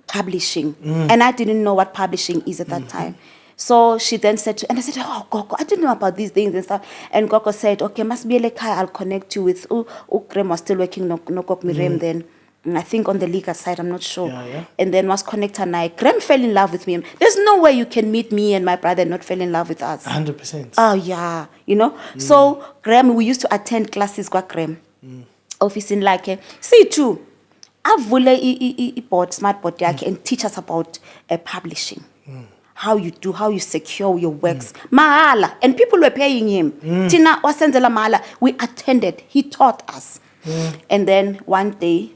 publishing, and I didn't know what publishing is at that time. So she then said and I said, oh, Gogo, I didn't know about these things and stuff. And Gogo said, okay, must be like I'll connect you with, Graham was still working, no Mirem then. I think on the legal side, I'm not sure. Yeah. And then was connected and Graham fell in love with me. There's no way you can meet me and my brother and not fall in love with us. 100%. Oh, yeah. So Graham, we used to attend classes kwa Graham. Office in like, see too. Avule board, smart board and teach us about publishing. How you secure your works. Mahala. And people were paying him. Tina wasenzela mahala. We attended. He taught us. And then one day,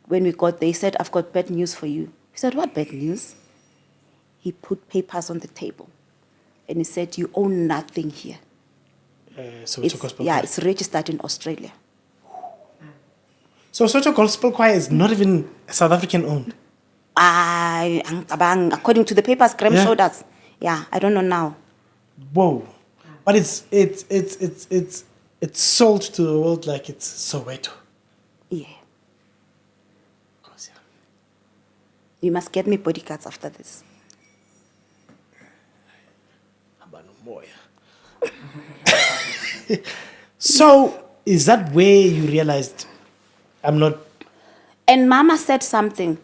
when we got there, he said, I've got bad news for you. He said, what bad news? He put papers on the table. And he said, you own nothing here. Soweto Gospel Choir. It's registered in Australia. So Soweto Gospel Choir is not even South African owned? According to the papers Graham showed us. Yeah, I don't know now. Whoa. But it's sold to the world like it's Soweto. Yeah. You must get me bodyguards after this. So, is that where you realized I'm not? And Mama said something.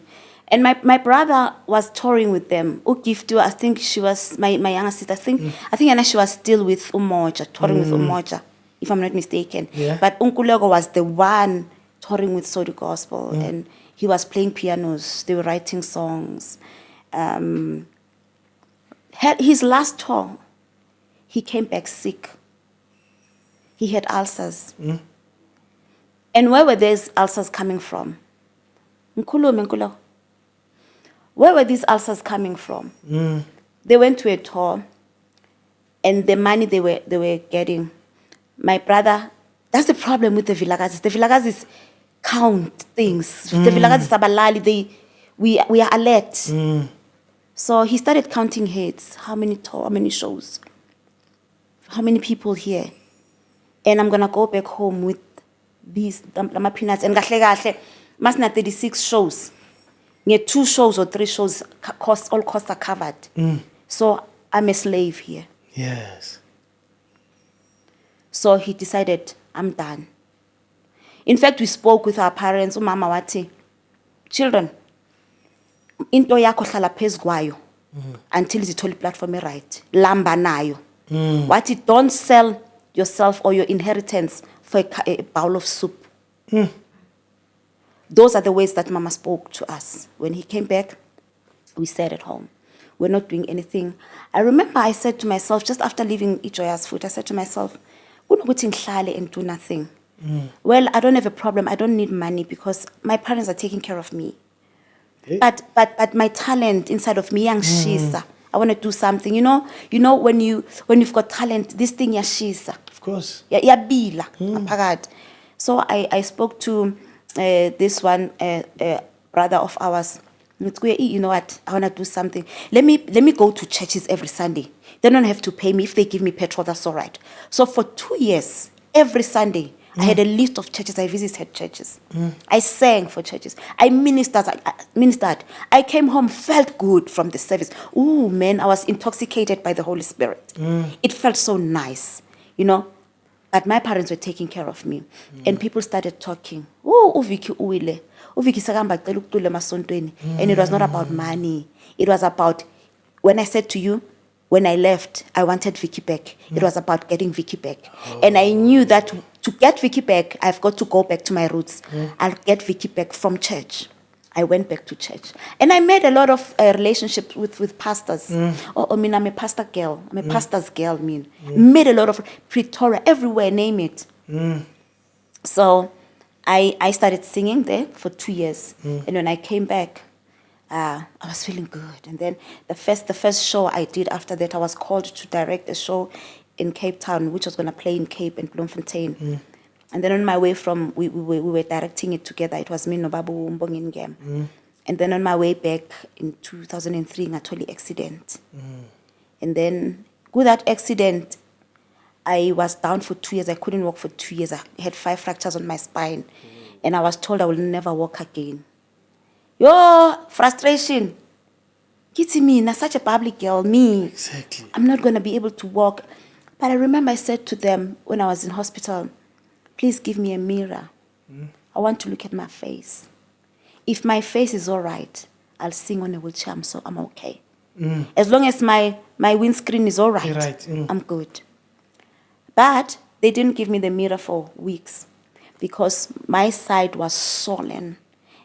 And my brother was touring with them. Ukiftu, I think she was my younger sister. I think Anna, she was still with Umoja, touring with Umoja, if I'm not mistaken. Yeah. But Unkulego was the one touring with Soweto Gospel, and he was playing pianos. They were writing songs. His last tour, he came back sick. He had ulcers. And where were these ulcers coming from? Nkulo. Where were these ulcers coming from? They went to a tour, and the money they were getting, my brother, that's the problem with the Vilakazis. The Vilakazis count things. The Vilakazis abalali, we are alert. So he started counting heads. How many shows? How many people here? And I'm gonna go back home with these lama peanuts and gahle masna 36 shows. 2 shows or 3 shows all costs are covered. So I'm a slave here. Yes. So he decided, I'm done. In fact, we spoke with our parents, Mama wati, children, into yakho hlala phezu kwayo until zithole platform right. Lamba nayo. Wati, don't sell yourself or your inheritance for a bowl of soup. Those are the ways that Mama spoke to us. When he came back, we sat at home. We're not doing anything. I remember I said to myself, just after leaving Joyous Food, I said to myself, kunokuthi ngihlale and do nothing. Well, I don't have a problem. I don't need money because my parents are taking care of me. But my talent inside of me, yangishisa. I want to do something. You know when you've got talent, this thing yashisa. Of course. Yabila. So I spoke to this one brother of ours. You know what? I want to do something. Let me go to churches every Sunday. They don't have to pay me. If they give me petrol, that's all right. So for 2 years, every Sunday, I had a list of churches. I visited churches. I sang for churches. I ministered. I came home, felt good from the service. Ooh, man, I was intoxicated by the Holy Spirit. It felt so nice, But my parents were taking care of me. And people started talking. Oh, Vicky uwile. Vicky sakamba cela ukucula emasontweni. And it was not about money. It was about, when I said to you, when I left, I wanted Vicky back. It was about getting Vicky back. And I knew that to get Vicky back, I've got to go back to my roots. I'll get Vicky back from church. I went back to church. And I made a lot of relationships with pastors. I'm a pastor girl. I'm a pastor's girl, Made a lot of Pretoria, everywhere, name it. So I started singing there for 2 years. And when I came back, I was feeling good. And then the first show I did after that, I was called to direct a show in Cape Town, which was going to play in Cape and Bloemfontein. And then on my way from, we were directing it together. It was me and Nobabu Mbongin Game. And then on my way back in 2003, I totally accident. And then with that accident, I was down for 2 years. I couldn't walk for 2 years. I had 5 fractures on my spine. And I was told I will never walk again. Yo, frustration. Kitty me, such a bubbly girl, me. Exactly. I'm not going to be able to walk. But I remember I said to them when I was in hospital, please give me a mirror. I want to look at my face. If my face is all right, I'll sing on a wheelchair, so I'm okay. As long as my windscreen is all right, I'm good. But they didn't give me the mirror for weeks because my side was swollen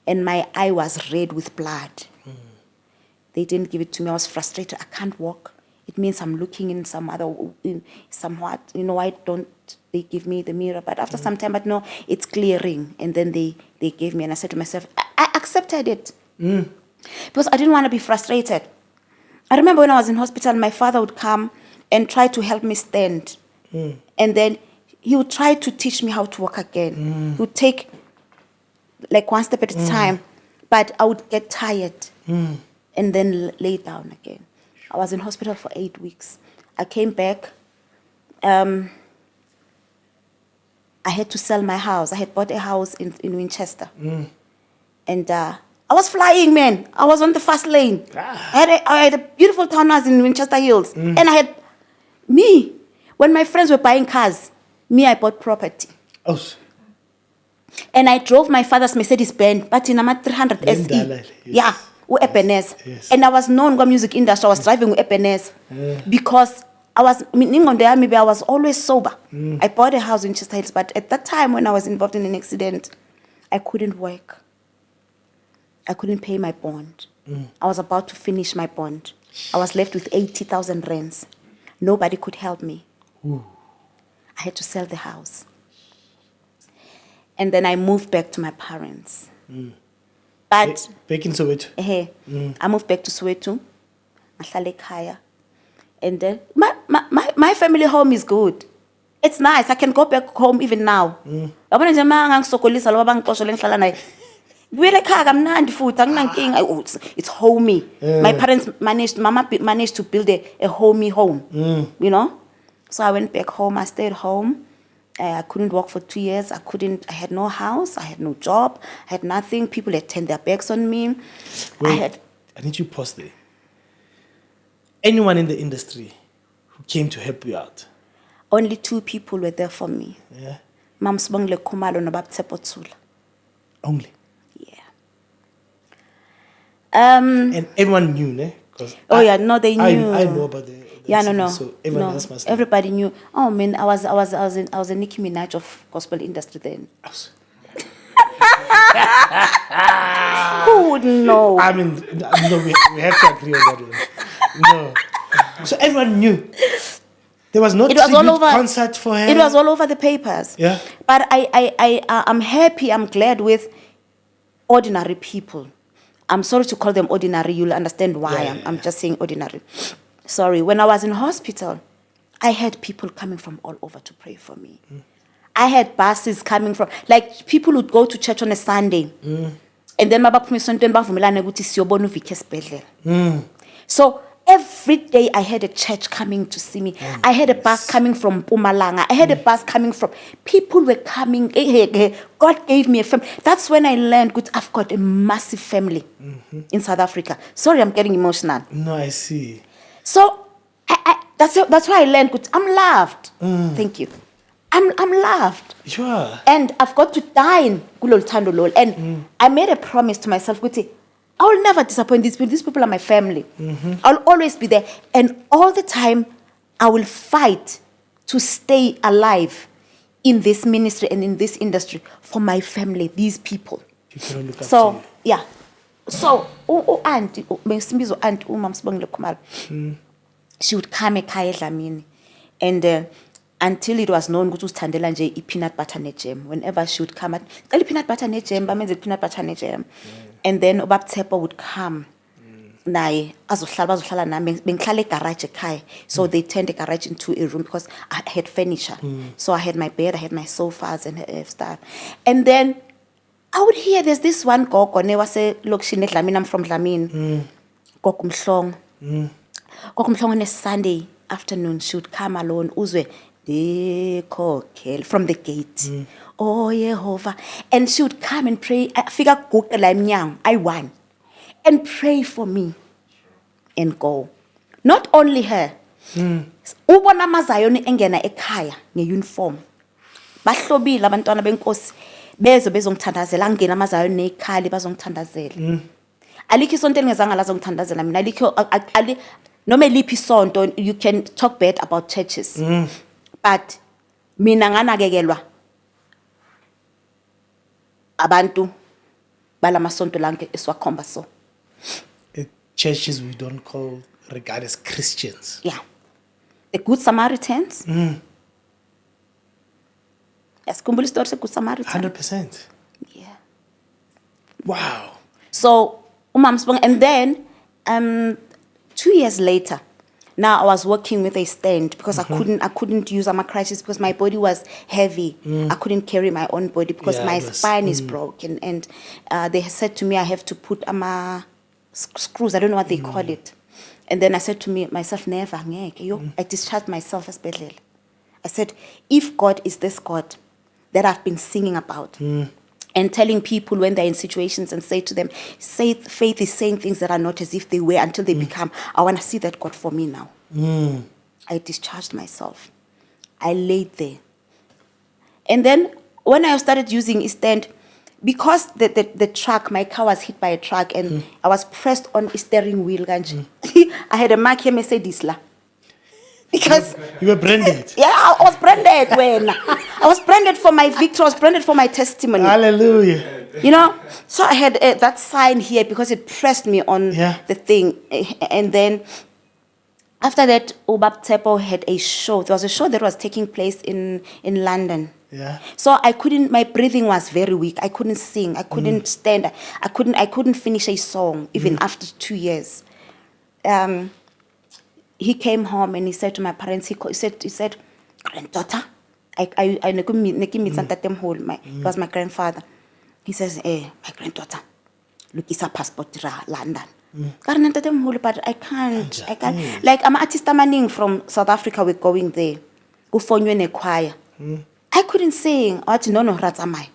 and my eye was red with blood. They didn't give it to me. I was frustrated. I can't walk. It means I'm looking in somewhat. Why don't they give me the mirror? But after some time, but no, it's clearing. And then they gave me, and I said to myself, I accepted it. Because I didn't want to be frustrated. I remember when I was in hospital, my father would come and try to help me stand. And then he would try to teach me how to walk again. He would take like one step at a time. But I would get tired and then lay down again. I was in hospital for 8 weeks. I came back. I had to sell my house. I had bought a house in Winchester. And I was flying, man. I was on the fast lane. I had a beautiful townhouse in Winchester Hills. And I had me. When my friends were buying cars, I bought property. Oh. And I drove my father's Mercedes-Benz, but in a 300 SE. Yes. Yeah. Yes. And I was known in the music industry. I was driving with Ebenezer because I was always sober. I bought a house in Chester Hills, but at that time when I was involved in an accident, I couldn't work. I couldn't pay my bond. I was about to finish my bond. I was left with 80,000 rands. Nobody could help me. I had to sell the house. And then I moved back to my parents. But back in Soweto. I moved back to Soweto. And then my family home is good. It's nice. I can go back home even now. It's homey. My parents managed to build a homey home, So I went back home. I stayed home. I couldn't work for 2 years. I had no house. I had no job. I had nothing. People had turned their backs on me. Wait, I need you to pause there. Anyone in the industry who came to help you out? Only 2 people were there for me. Yeah. Mam Sibongile Khumalo and Bab Tsepotsula. Only? Yeah. And everyone knew, ne? No, they knew. I know about the no. So everyone else must know. Everybody knew. Oh man, I was a Nicki Minaj of gospel industry then. Who wouldn't know? I mean, no, we have to agree on that one. No. So everyone knew. There was no concert for her. It was all over the papers. Yeah. But I'm happy, I'm glad with ordinary people. I'm sorry to call them ordinary. You'll understand why. I'm just saying ordinary. Sorry. When I was in hospital, I had people coming from all over to pray for me. I had buses coming from, like people would go to church on a Sunday. And then so every day I had a church coming to see me. I had a bus coming from Mpumalanga. I had a bus coming from, people were coming. God gave me a family. That's when I learned, good, I've got a massive family in South Africa. Sorry, I'm getting emotional. No, I see. So that's why I learned, good, I'm loved. Thank you. I'm loved. Sure. And I've got to dine. And I made a promise to myself, good, I will never disappoint these people. These people are my family. I'll always be there. And all the time, I will fight to stay alive in this ministry and in this industry for my family, these people. So, yeah. So, auntie, she would come ekhaya Dlamini. And until it was known ukuthi usithandela nje peanut butter ne jam. Whenever she would come, cela peanut butter ne jam, bamenze peanut butter ne jam. And then Ubab Tsepo would come. Naye azohlala nami bengihlala egarage ekhaya. So they turned the garage into a room because I had furniture. So I had my bed, I had my sofas and stuff. And then I would hear there's this one gogo newase lokishini eDlamini. I'm from Dlamini. Gogo Mhlongo. Gogo Mhlongo on a Sunday afternoon she would come alone uzwe from the gate. Oh Jehovah. And she would come and pray. I figure I won. And pray for me. and go. Not only her. Ubona amazayoni engena ekhaya ngeuniform. Bahlobile abantwana benkosi bezongithandazela angena amazayoni nekhali bazongithandazela. Alikho isonto elingezanga la zongithandazela mina alikho noma eliphi isonto you can talk bad about churches. But mina nganakekelwa abantu balamasonto lanke esiwakhomba so. Churches we don't regard as Christians. Yeah. The Good Samaritans. Yes, kumbula story se Good Samaritan. 100%. Yeah. Wow. So, and then 2 years later, now I was working with a stand because I couldn't use my crisis because my body was heavy. I couldn't carry my own body because my spine is broken, and they said to me I have to put screws. I don't know what they call it. And then I said to myself, never. I discharged myself as bedlele. I said, if God is this God that I've been singing about, and telling people when they're in situations and say to them, faith is saying things that are not as if they were until they become. I want to see that God for me now. I discharged myself. I laid there. And then when I started using a stand, because the truck, my car was hit by a truck and I was pressed on a steering wheel. I had a mark here, Mercedes. Because you were branded. Yeah, I was branded I was branded for my victory, I was branded for my testimony. Hallelujah. You know, so I had that sign here because it pressed me on the thing. And then after that, Ubab Tepo had a show. There was a show that was taking place in London. Yeah. So my breathing was very weak. I couldn't sing. I couldn't stand. I couldn't finish a song even after 2 years. He came home and he said to my parents, he said, granddaughter, he was my grandfather. He says, my granddaughter, look, it's a passport to London. But I can't. Like, I'm an artist from South Africa, we're going there. Go for you in a choir. I couldn't sing. I had to know ratamai.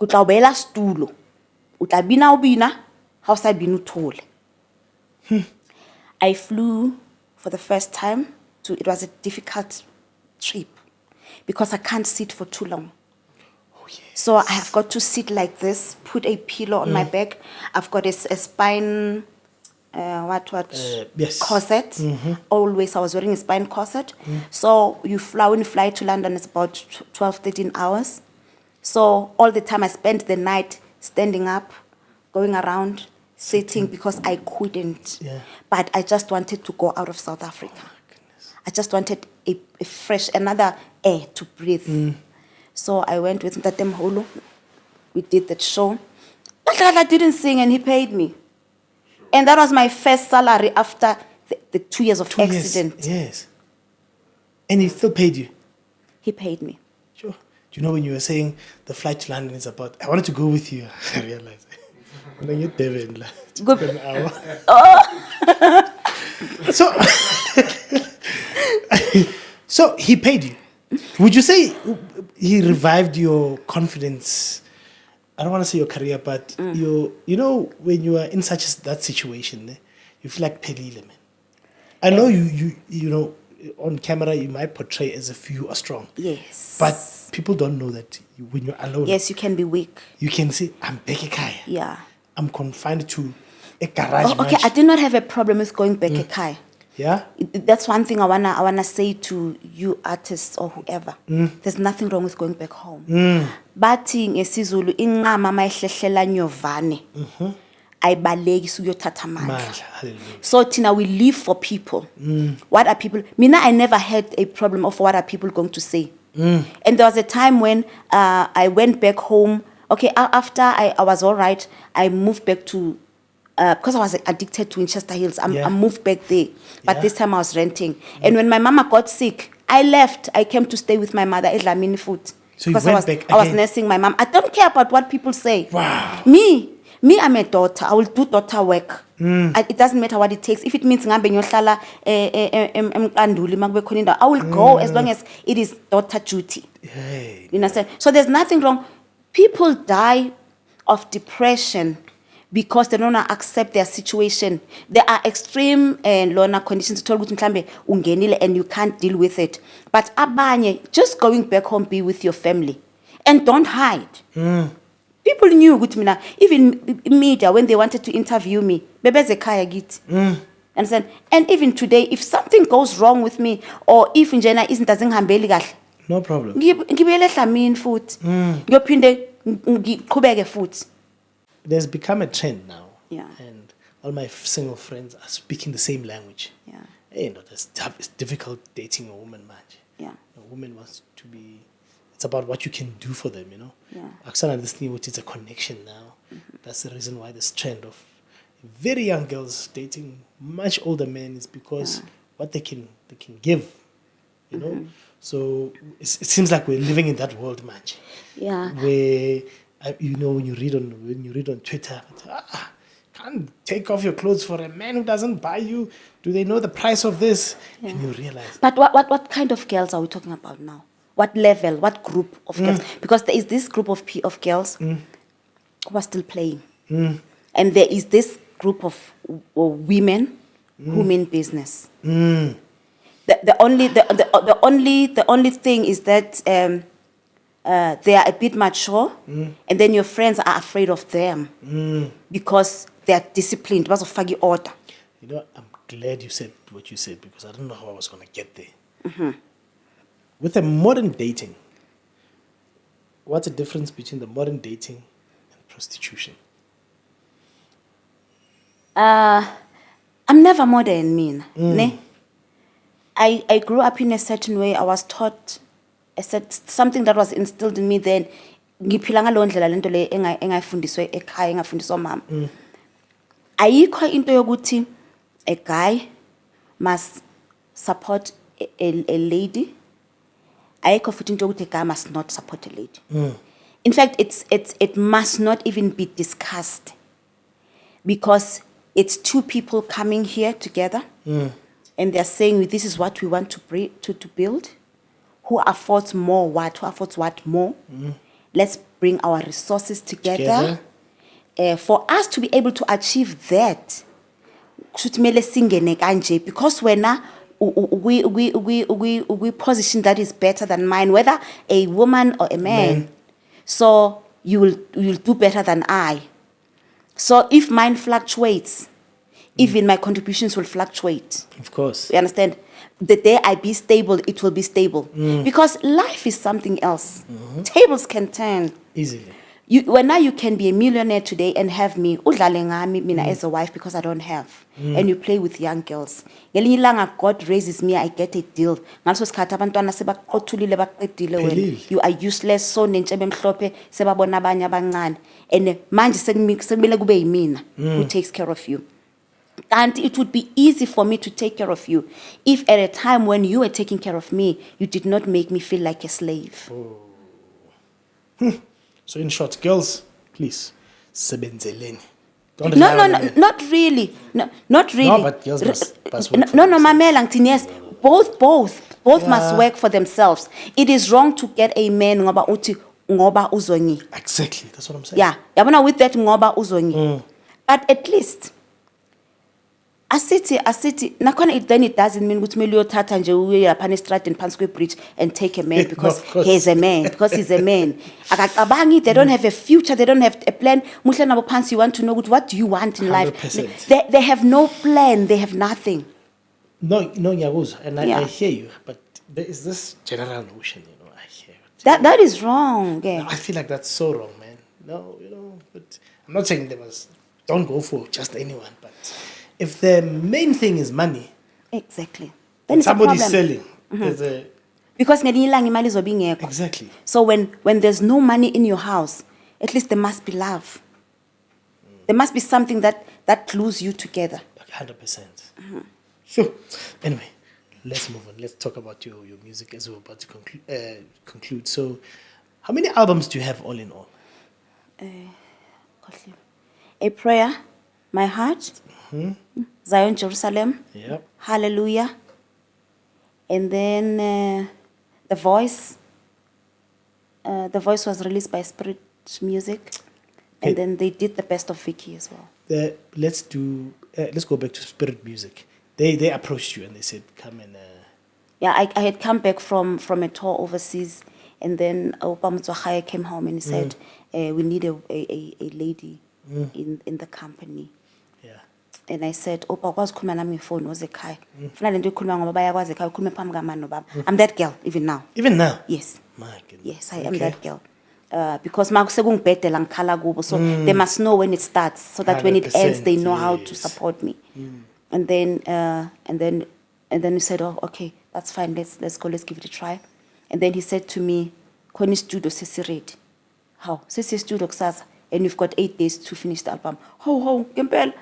Kutlawela stulo. Utlabina ubina. House I binu tall. I flew for the first time. It was a difficult trip because I can't sit for too long. Oh, yes. So I have got to sit like this, put a pillow on my back. I've got a spine, corset. Always I was wearing a spine corset. So when you fly to London, it's about 12, 13 hours. So all the time I spent the night standing up, going around, sitting because I couldn't. Yeah. But I just wanted to go out of South Africa. Oh, I just wanted a fresh, another air to breathe. So I went with Ntatem Holo. We did that show. I didn't sing and he paid me. And that was my first salary after the 2 years of accident. Yes. And he still paid you? He paid me. Sure. Do you know when you were saying the flight to London is about, I wanted to go with you. I realized. When you Devin, good. An hour. Oh. So he paid you. Would you say he revived your confidence? I don't want to say your career, but you know, when you are in that situation, you feel like pelile, man. I know you know, on camera you might portray as if you are strong. Yes. But people don't know that when you're alone. Yes, you can be weak. You can say, I'm Bekekaya. Yeah. I'm confined to a garage. Okay, I did not have a problem with going back a Kai. Yeah. That's one thing I wanna say to you artists or whoever. There's nothing wrong with going back home. But ngesizulu inqama mayihlehlela nyovane. Ayibaleki sukuyothatha amandla. So Tina, we live for people. What are people? Mina, I never had a problem of what are people going to say. And there was a time when I went back home. Okay, after I was all right, I moved back to, because I was addicted to Winchester Hills, I moved back there. But this time I was renting. And when my mama got sick, I left. I came to stay with my mother at Lamini Food. So because I was nursing my mom. I don't care about what people say. Wow. Me, I'm a daughter. I will do daughter work. It doesn't matter what it takes. If it means I will go as long as it is daughter duty. Hey. You understand? So there's nothing wrong. People die of depression because they don't accept their situation. There are extreme lona conditions to ungenile and you can't deal with it. But abanye, just going back home, be with your family and don't hide. People knew good mina, even media when they wanted to interview me, bebeze kaya git. Understand? And even today, if something goes wrong with me, or if njena isn't ngihambeli kahle, No problem. ngibelehla mina futhi. Ngiyophinde ngiqhubeke futhi. There's become a trend now. Yeah. And all my single friends are speaking the same language. Yeah. Hey, it's tough. It's difficult dating a woman, man. Yeah. A woman wants to be. It's about what you can do for them, you know. Yeah. Aksana, this thing, which is a connection now. That's the reason why this trend of very young girls dating much older men is because what they can give, you know. So it seems like we're living in that world, man. Yeah. Where you know, when you read on Twitter, can't take off your clothes for a man who doesn't buy you. Do they know the price of this? Yeah. And you realize. But what kind of girls are we talking about now? What level? What group of girls? Because there is this group of girls who are still playing, and there is this group of women who mean business. The only thing is that they are a bit mature, and then your friends are afraid of them because they are disciplined. Because of fagi order. You know, I'm glad you said what you said because I don't know how I was going to get there. With a modern dating, what's the difference between the modern dating and prostitution? I'm never modern, mean. Ne? I grew up in a certain way. I was taught something that was instilled in me then. Ngiphila ngalo ndlela lento le engayifundiswe ekhaya engafundiswa mama. Ayikho into yokuthi a guy must support a lady. Ayikho futhi into yokuthi a guy must not support a lady. In fact, it must not even be discussed because it's two people coming here together and they're saying this is what we want to build. Who affords more what? Who affords what more? Let's bring our resources together. For us to be able to achieve that, because when we position that is better than mine, whether a woman or a man. So you'll do better than I. So if mine fluctuates, even my contributions will fluctuate. Of course. You understand? The day I be stable, it will be stable. Because life is something else. Tables can turn. Easily. Now you can be a millionaire today and have me, mina as a wife because I don't have. And you play with young girls. Ngelinye ilanga God raises me, I get a deal. Ngaleso sikhathi abantwana sebaqothulile baqedile wena. You are useless, so nentshebe emhlophe sebabona abanye abancane. And manje sekumele kube yimina who takes care of you. And it would be easy for me to take care of you if at a time when you were taking care of me, you did not make me feel like a slave. So in short, girls, please, sebenzeleni. No, not really. No, not really. No, but girls must work for no, themselves. mamela ngithi yes. Both must work for themselves. It is wrong to get a man ngoba uthi ngoba uzongi. Exactly, that's what I'm saying. Yeah, yabona with that ngoba uzongi. But at least asithi nakhona then it doesn't mean ukuthi kumele uyothatha nje uye lapha eStratton phansi kwe-bridge and take a man because he's a man, because he's a man. Akacabangi, they don't have a future, they don't have a plan. Muhle nabo phansi, you want to know what do you want in 100%. Life? They have no plan, they have nothing. No, Nyabuzo, and I hear you, but there is this general notion, I hear it. That is wrong. Yeah. I feel like that's so wrong, man. No, but I'm not saying don't go for just anyone, but if the main thing is money, exactly, then somebody's selling. There's a because exactly. So when there's no money in your house, at least there must be love. There must be something that glues you together. 100%. Sure. Anyway, let's move on. Let's talk about your music as we're about to conclude. So, how many albums do you have all in all? A Prayer, My Heart, Zion, Jerusalem, yep. Hallelujah, and then The Voice. The Voice was released by Spirit Music. And then they did the best of Vicky as well. Let's go back to Spirit Music. They approached you and they said, come and... Yeah, I had come back from a tour overseas, and then Opa Mutsuhaya came home and he said, we need a lady in the company. Yeah. And I said, Opa, kwazi ukukhuluma nami phone ozekhaya. Funa lento ikhuluma ngoba bayakwazi ekhaya ukhulume phambi kamama nobaba. I'm that girl even now. Even now? Yes. My goodness. Yes, I am that girl. Because maksekungibhedela ngikhala kubo, so they must know when it starts, so that when it ends they know how to support me. And then he said, oh, okay, that's fine, let's go, let's give it a try. And then he said to me, Koni studio sesi ready. How? Sesi studio kusasa, and we've got 8 days to finish the album. Ho, Gempel.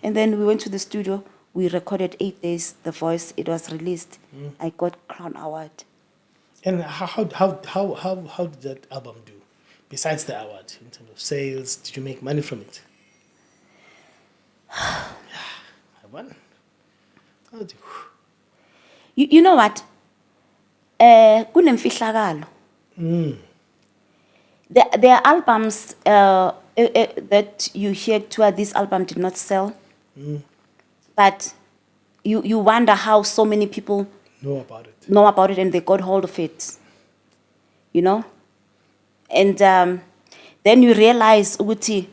And then we went to the studio, we recorded 8 days, the voice, it was released. I got Crown Award. And how did that album do? Besides the award, in terms of sales, did you make money from it? I won. You know what? Kunemfihlakalo. There are albums that you hear toward this album did not sell. But you wonder how so many people know about it and they got hold of it. You know? And then you realize, Uguti,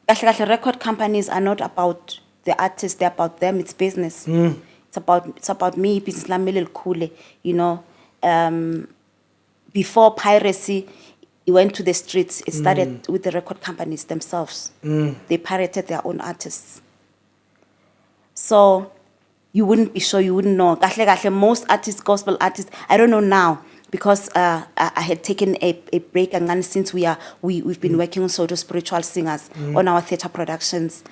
record companies are not about the artists, they're about them, it's business. It's about me, business lamele kule, you know. Before piracy, it went to the streets. It started with the record companies themselves. They pirated their own artists. So you wouldn't be sure, you wouldn't know. Most artists, gospel artists, I don't know now, because I had taken a break, and then since we've been working on Soweto Spiritual Singers on our theatre productions,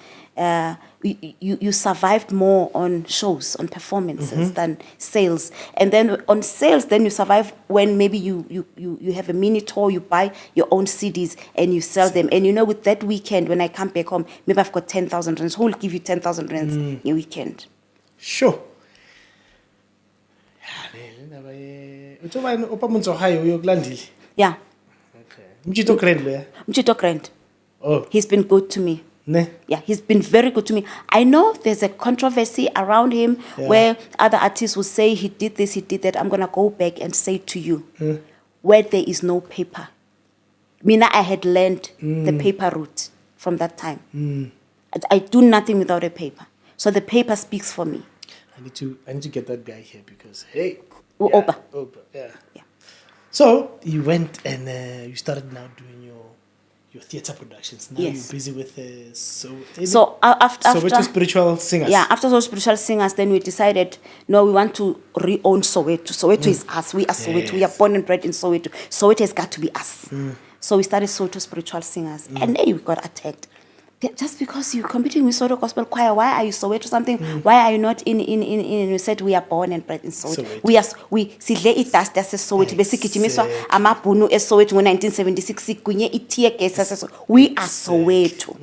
you survived more on shows, on performances than sales. And then on sales, then you survive when maybe you have a mini tour, you buy your own CDs and you sell them. And you know, with that weekend, when I come back home, maybe I've got 10,000 rands. Who will give you 10,000 rands in a weekend? Sure. Yeah. Okay. Mchito Grand. Oh. He's been good to me. Ne? Yeah, he's been very good to me. I know there's a controversy around him where other artists will say he did this, he did that. I'm going to go back and say to you, where there is no paper. Mina, I had learned the paper route from that time. I do nothing without a paper. So the paper speaks for me. I need to get that guy here because, hey. Opa. Yeah. So you went and you started now doing your theatre productions. Now you're busy with after Soweto Spiritual Singers. Yeah, after Soweto Spiritual Singers, then we decided, no, we want to re-own Soweto. Soweto is us. We are Soweto. We are born and bred in Soweto. Soweto has got to be us. So we started Soweto Spiritual Singers. And then we got attacked. Just because you're competing with Soweto Gospel Choir, why are you Soweto something? Why are you not in? You said we are born and bred in Soweto. We sidle idust Soweto. Besigijimiswa amabhunu eSoweto ngo-1976 kunye itear gas. We are Soweto.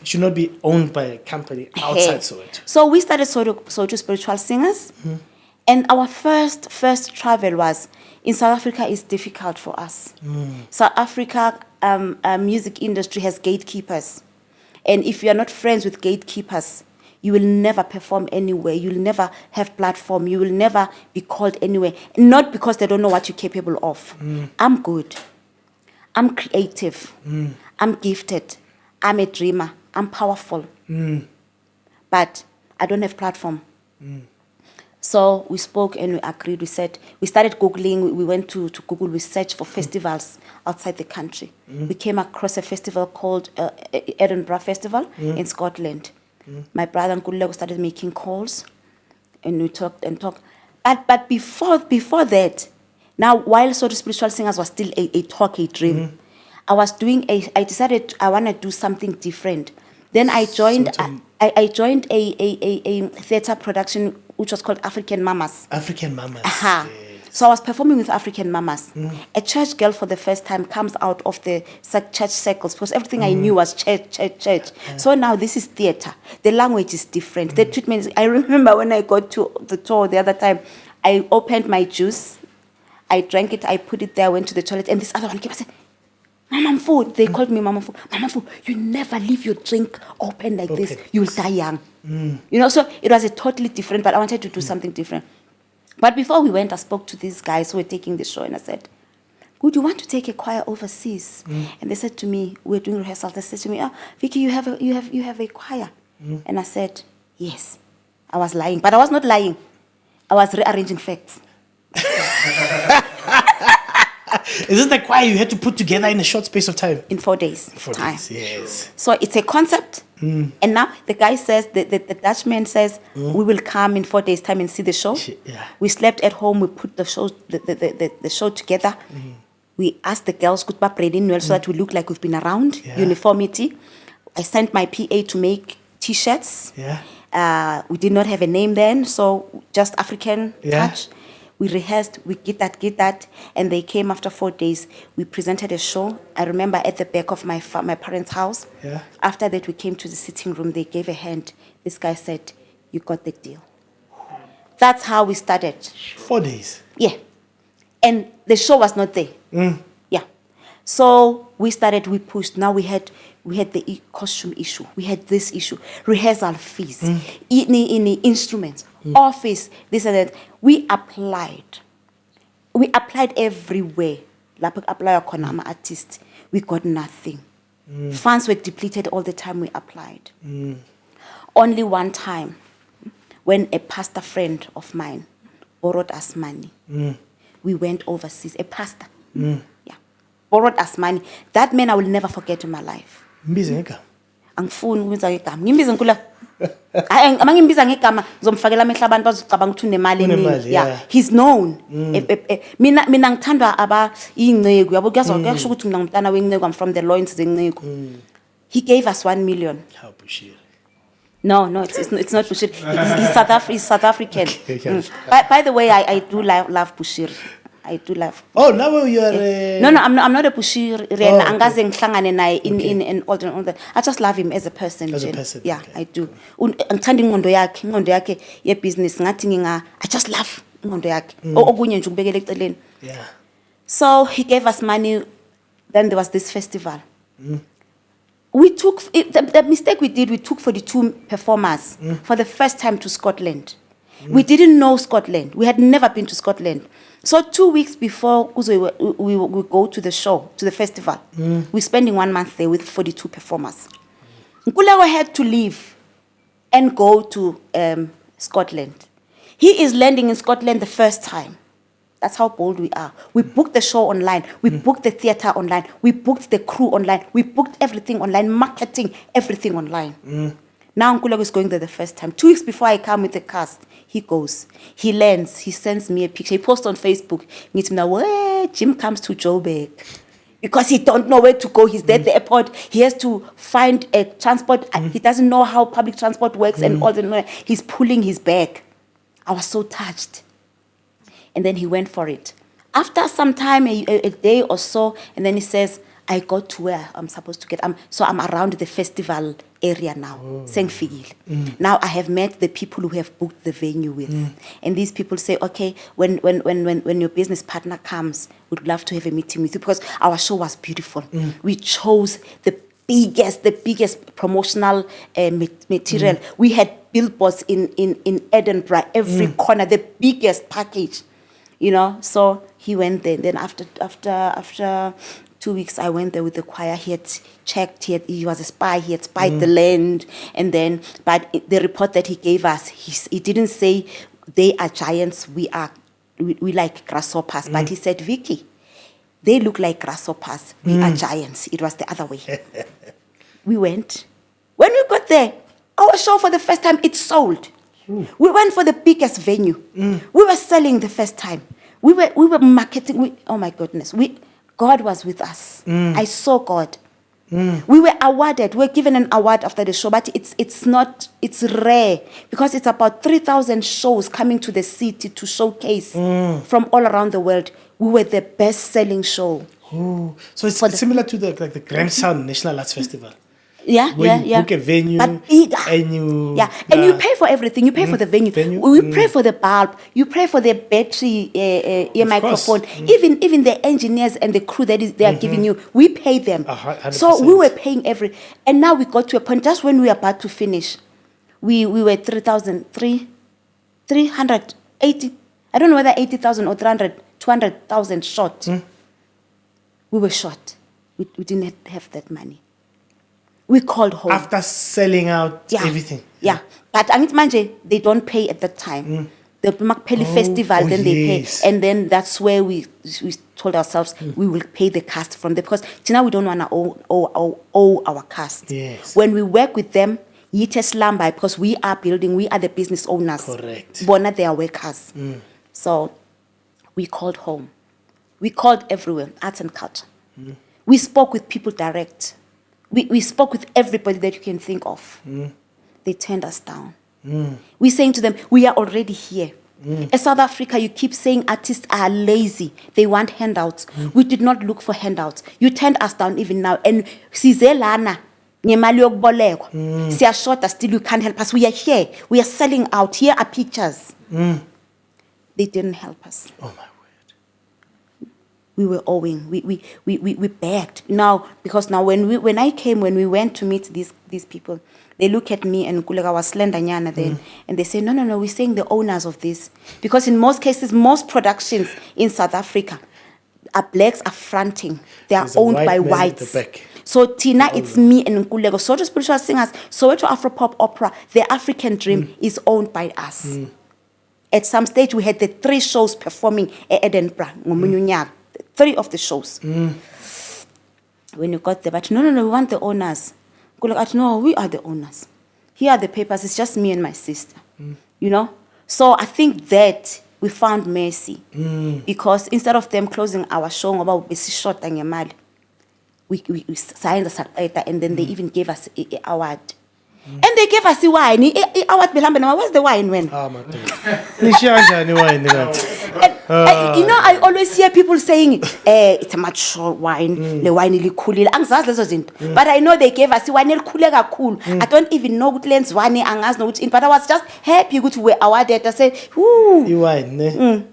It should not be owned by a company outside Soweto. So we started Soweto Spiritual Singers, and our first travel was in South Africa. Is difficult for us. South Africa music industry has gatekeepers. And if you are not friends with gatekeepers, you will never perform anywhere. You will never have platform. You will never be called anywhere. Not because they don't know what you're capable of. I'm good. I'm creative. I'm gifted. I'm a dreamer. I'm powerful. But I don't have platform. So we spoke and we agreed. We started Googling. We went to Google. We searched for festivals outside the country. We came across a festival called Edinburgh Festival in Scotland. My brother and Kulego started making calls, and we talked. But before that, now while Soweto Spiritual Singers was still a dream, I decided I want to do something different. Then I joined a theatre production which was called African Mamas. African Mamas. Yes. So I was performing with African Mamas. A church girl for the first time comes out of the church circles because everything I knew was church. So now this is theatre. The language is different. The treatment I remember when I got to the tour the other time, I opened my juice, I drank it, I put it there, went to the toilet, and this other one came and said, Mama Mfu, they called me Mama Mfu. Mama Mfu, you never leave your drink open like this. You'll die young. You know, so it was a totally different, but I wanted to do something different. But before we went, I spoke to these guys who were taking the show, and I said, would you want to take a choir overseas? And they said to me, we're doing rehearsals. They said to me, oh, Vicky, you have a choir. And I said, yes. I was lying, but I was not lying. I was rearranging facts. Is this the choir you had to put together in a short space of time? In 4 days. 4 days, yes. So it's a concept. And now the guy says, the Dutchman says, we will come in 4 days' time and see the show. Yeah. We slept at home. We put the show together. We asked the girls, so that we look like we've been around. Yeah. Uniformity. I sent my PA to make T-shirts. Yeah. We did not have a name then, so just African Yeah. touch. We rehearsed, we get that, and they came after 4 days. We presented a show. I remember at the back of my parents' house. Yeah. After that, we came to the sitting room. They gave a hand. This guy said, you got the deal. That's how we started. 4 days. Yeah. And the show was not there. Yeah. So we started, we pushed. Now we had the costume issue. We had this issue. Rehearsal fees. In instruments. Office. This and that. We applied. We applied everywhere. Like apply a artist. We got nothing. Funds were depleted all the time we applied. Only one time, when a pastor friend of mine borrowed us money, we went overseas. A pastor, yeah, borrowed us money. That man I will never forget in my life. Angifuni ukubiza ngegama. Ngimbiza nkula. Amangimbiza ngegama ngizomfakela amehla abantu bazocabanga ukuthi unemali eningi. Yeah, he's known. Mina ngithandwa aba ingceku yabo kuyasho ukuthi mina ngumntana wengceku, I'm from the loins zengceku. He gave us 1 million. How Bushir? No, it's not Bushir. He's South African. Okay. By the way, I do love Bushir. I do love. Oh, now you are. No, I'm not a Bushir. Okay. In all that. I just love him as a person. As a person, Yeah, okay. I do. Ngithanda ingqondo yakhe ye-business. I just love ingqondo yakhe. Okunye nje ukubekela eceleni. Yeah. So he gave us money. Then there was this festival. We took the mistake we did. We took 42 performers for the first time to Scotland. We didn't know Scotland. We had never been to Scotland. So 2 weeks before we go to the show, to the festival, we're spending 1 month there with 42 performers. Nkulawa had to leave and go to Scotland. He is landing in Scotland the first time. That's how bold we are. We booked the show online. We booked the theater online. We booked the crew online. We booked everything online, marketing, everything online. Now Nkulawa is going there the first time. 2 weeks before I come with the cast, he goes. He lands. He sends me a picture. He posts on Facebook. Jim comes to Joburg. Because he don't know where to go. He's there at the airport. He has to find a transport. He doesn't know how public transport works and all the. He's pulling his bag. I was so touched. And then he went for it. After some time, a day or so, and then he says, I got to where I'm supposed to get. So I'm around the festival area now. Now I have met the people who have booked the venue with. And these people say, okay, when your business partner comes, we'd love to have a meeting with you because our show was beautiful. We chose the biggest promotional material. We had billboards in Edinburgh, every corner, the biggest package. You know, so he went there. Then after 2 weeks, I went there with the choir. He had checked. He was a spy. He had spied the land. And then, but the report that he gave us, he didn't say they are giants. We like grasshoppers. But he said, Vicky, they look like grasshoppers. We are giants. It was the other way. We went. When we got there, our show for the first time, it sold. We went for the biggest venue. We were selling the first time. We were marketing. Oh my goodness. God was with us. I saw God. We were awarded. We were given an award after the show, but it's rare because it's about 3,000 shows coming to the city to showcase from all around the world. We were the best-selling show. So it's similar to the Grand Sound National Arts Festival. Yeah, where yeah, you yeah. book a venue, But bigger. and you And you pay for everything. You pay for the venue. We pay for the bulb. You pay for the battery, Of microphone. course. Even the engineers and the crew they are giving you, we pay them. 100%. So we were paying and now we got to a point. Just when we were about to finish, we were 380. I don't know whether 80,000 or 200,000 short. We were short. We didn't have that money. We called home. after selling out everything. Yeah. But Angit Manje, they don't pay at that time. The Makpeli Festival, then they pay. yes. And then that's where we told ourselves we will pay the cast from them. Because now we don't want to owe our cast. Yes. When we work with them, Yite Slamba, because we are building, we are the business owners. Correct. Bona, they are workers. So we called home. We called everywhere, arts and culture. We spoke with people direct. We spoke with everybody that you can think of. They turned us down. We're saying to them, we are already here. In South Africa, you keep saying artists are lazy. They want handouts. We did not look for handouts. You turned us down even now. And sizelana, ngemali yokubolekwa. Siya short, still you can't help us. We are here. We are selling out. Here are pictures. They didn't help us. Oh my word. We were owing. We begged. Now, because now when we went to meet these people, they look at me and Kulega was slender nyana then, and they say, no, we're saying the owners of this. Because in most cases, most productions in South Africa, blacks are fronting. They are There's a owned white by man at whites. the back. So Tina, it's me and Nkulego. Soweto Spiritual Singers, Soweto Afropop Opera, the African Dream is owned by us. At some stage, we had the 3 shows performing at Edinburgh. 3 of the shows. When you got there, but no, we want the owners. No, we are the owners. Here are the papers. It's just me and my sister. You know? So I think that we found mercy. Because instead of them closing our show about short and we signed the subtitle and then they even gave us an award. And they gave us the wine. Award where's the wine when? Ah, my God. Nishianja ni wine that. You know, I always hear people saying, it's a mature wine, the wine is cool. But I know they gave us the wine cool. I don't even know what lens wine angas no in, but I was just happy to wear awarded. I said, whoo. You wine, ne?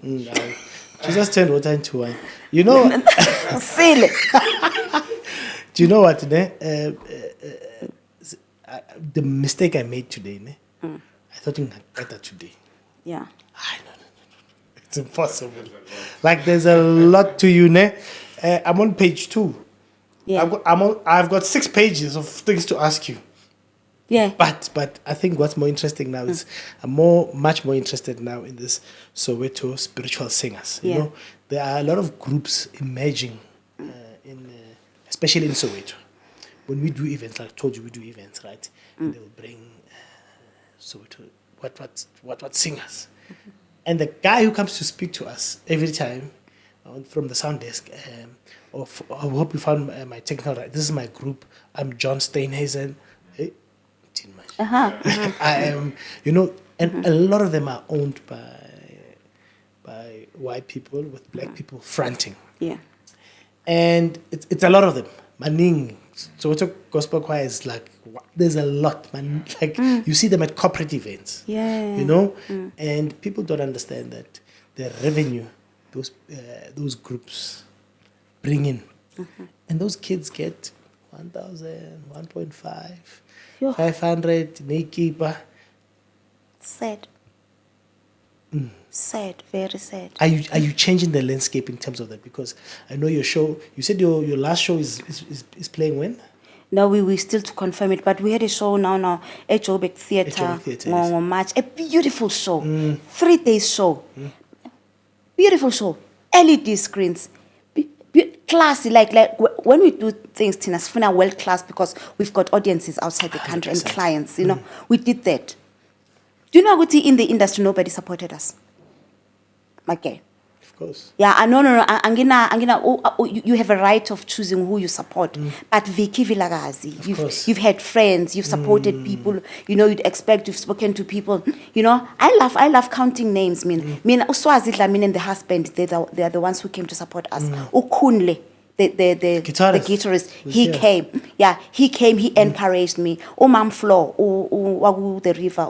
Jesus turned water into wine. You know, Silly. do you know what, ne? The mistake I made today, ne? I thought you had better today. Yeah. No. It's impossible. Like there's a lot to you, ne? I'm on page 2. Yeah. I've got 6 pages of things to ask you. Yeah. But I think what's more interesting now is I'm much more interested now in this Soweto spiritual singers. You know, there are a lot of groups emerging, especially in Soweto. When we do events, like I told you, we do events, right? And they'll bring Soweto, what singers. And the guy who comes to speak to us every time from the sound desk, I hope you found my technical right. This is my group. I'm John Steinhazen. I am, you know, and a lot of them are owned by white people with black people fronting. Yeah. And it's a lot of them. Maning. Soweto Gospel Choir is like, there's a lot, man. Like, you see them at corporate events. Yeah. You know? And people don't understand that the revenue those groups bring in. And those kids get 1,000, 1.5, 500, Naykeeper. Sad. Sad, very sad. Are you changing the landscape in terms of that? Because I know your show, you said your last show is playing when? No, we still to confirm it, but we had a show now at Joburg Theatre on March. A beautiful show. 3 days show. Beautiful show. LED screens. Classy, like when we do things, Tina's world class because we've got audiences outside the country 100%. And clients, you know. We did that. Do you know what in the industry nobody supported us? Okay. Of course. Yeah, no. You have a right of choosing who you support. But Vicky Vilakazi, you've had friends, you've supported people. You know, you'd expect you've spoken to people. You know, I love counting names. Uswazi and the husband, they are the ones who came to support us. Ukunle, the guitarist, he came. Yeah, he came, he encouraged me. Mom Flo, wagu the river,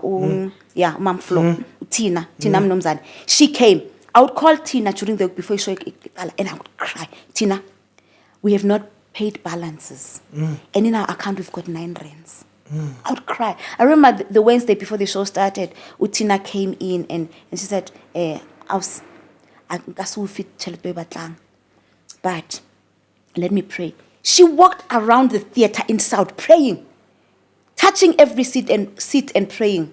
yeah, Mom Flo, Tina Mnomzane. She came. I would call Tina during the week before show and I would cry. Tina, we have not paid balances. And in our account we've got 9 rands. I would cry. I remember the Wednesday before the show started, Tina came in and she said, but let me pray. She walked around the theater in South praying, touching every seat and praying.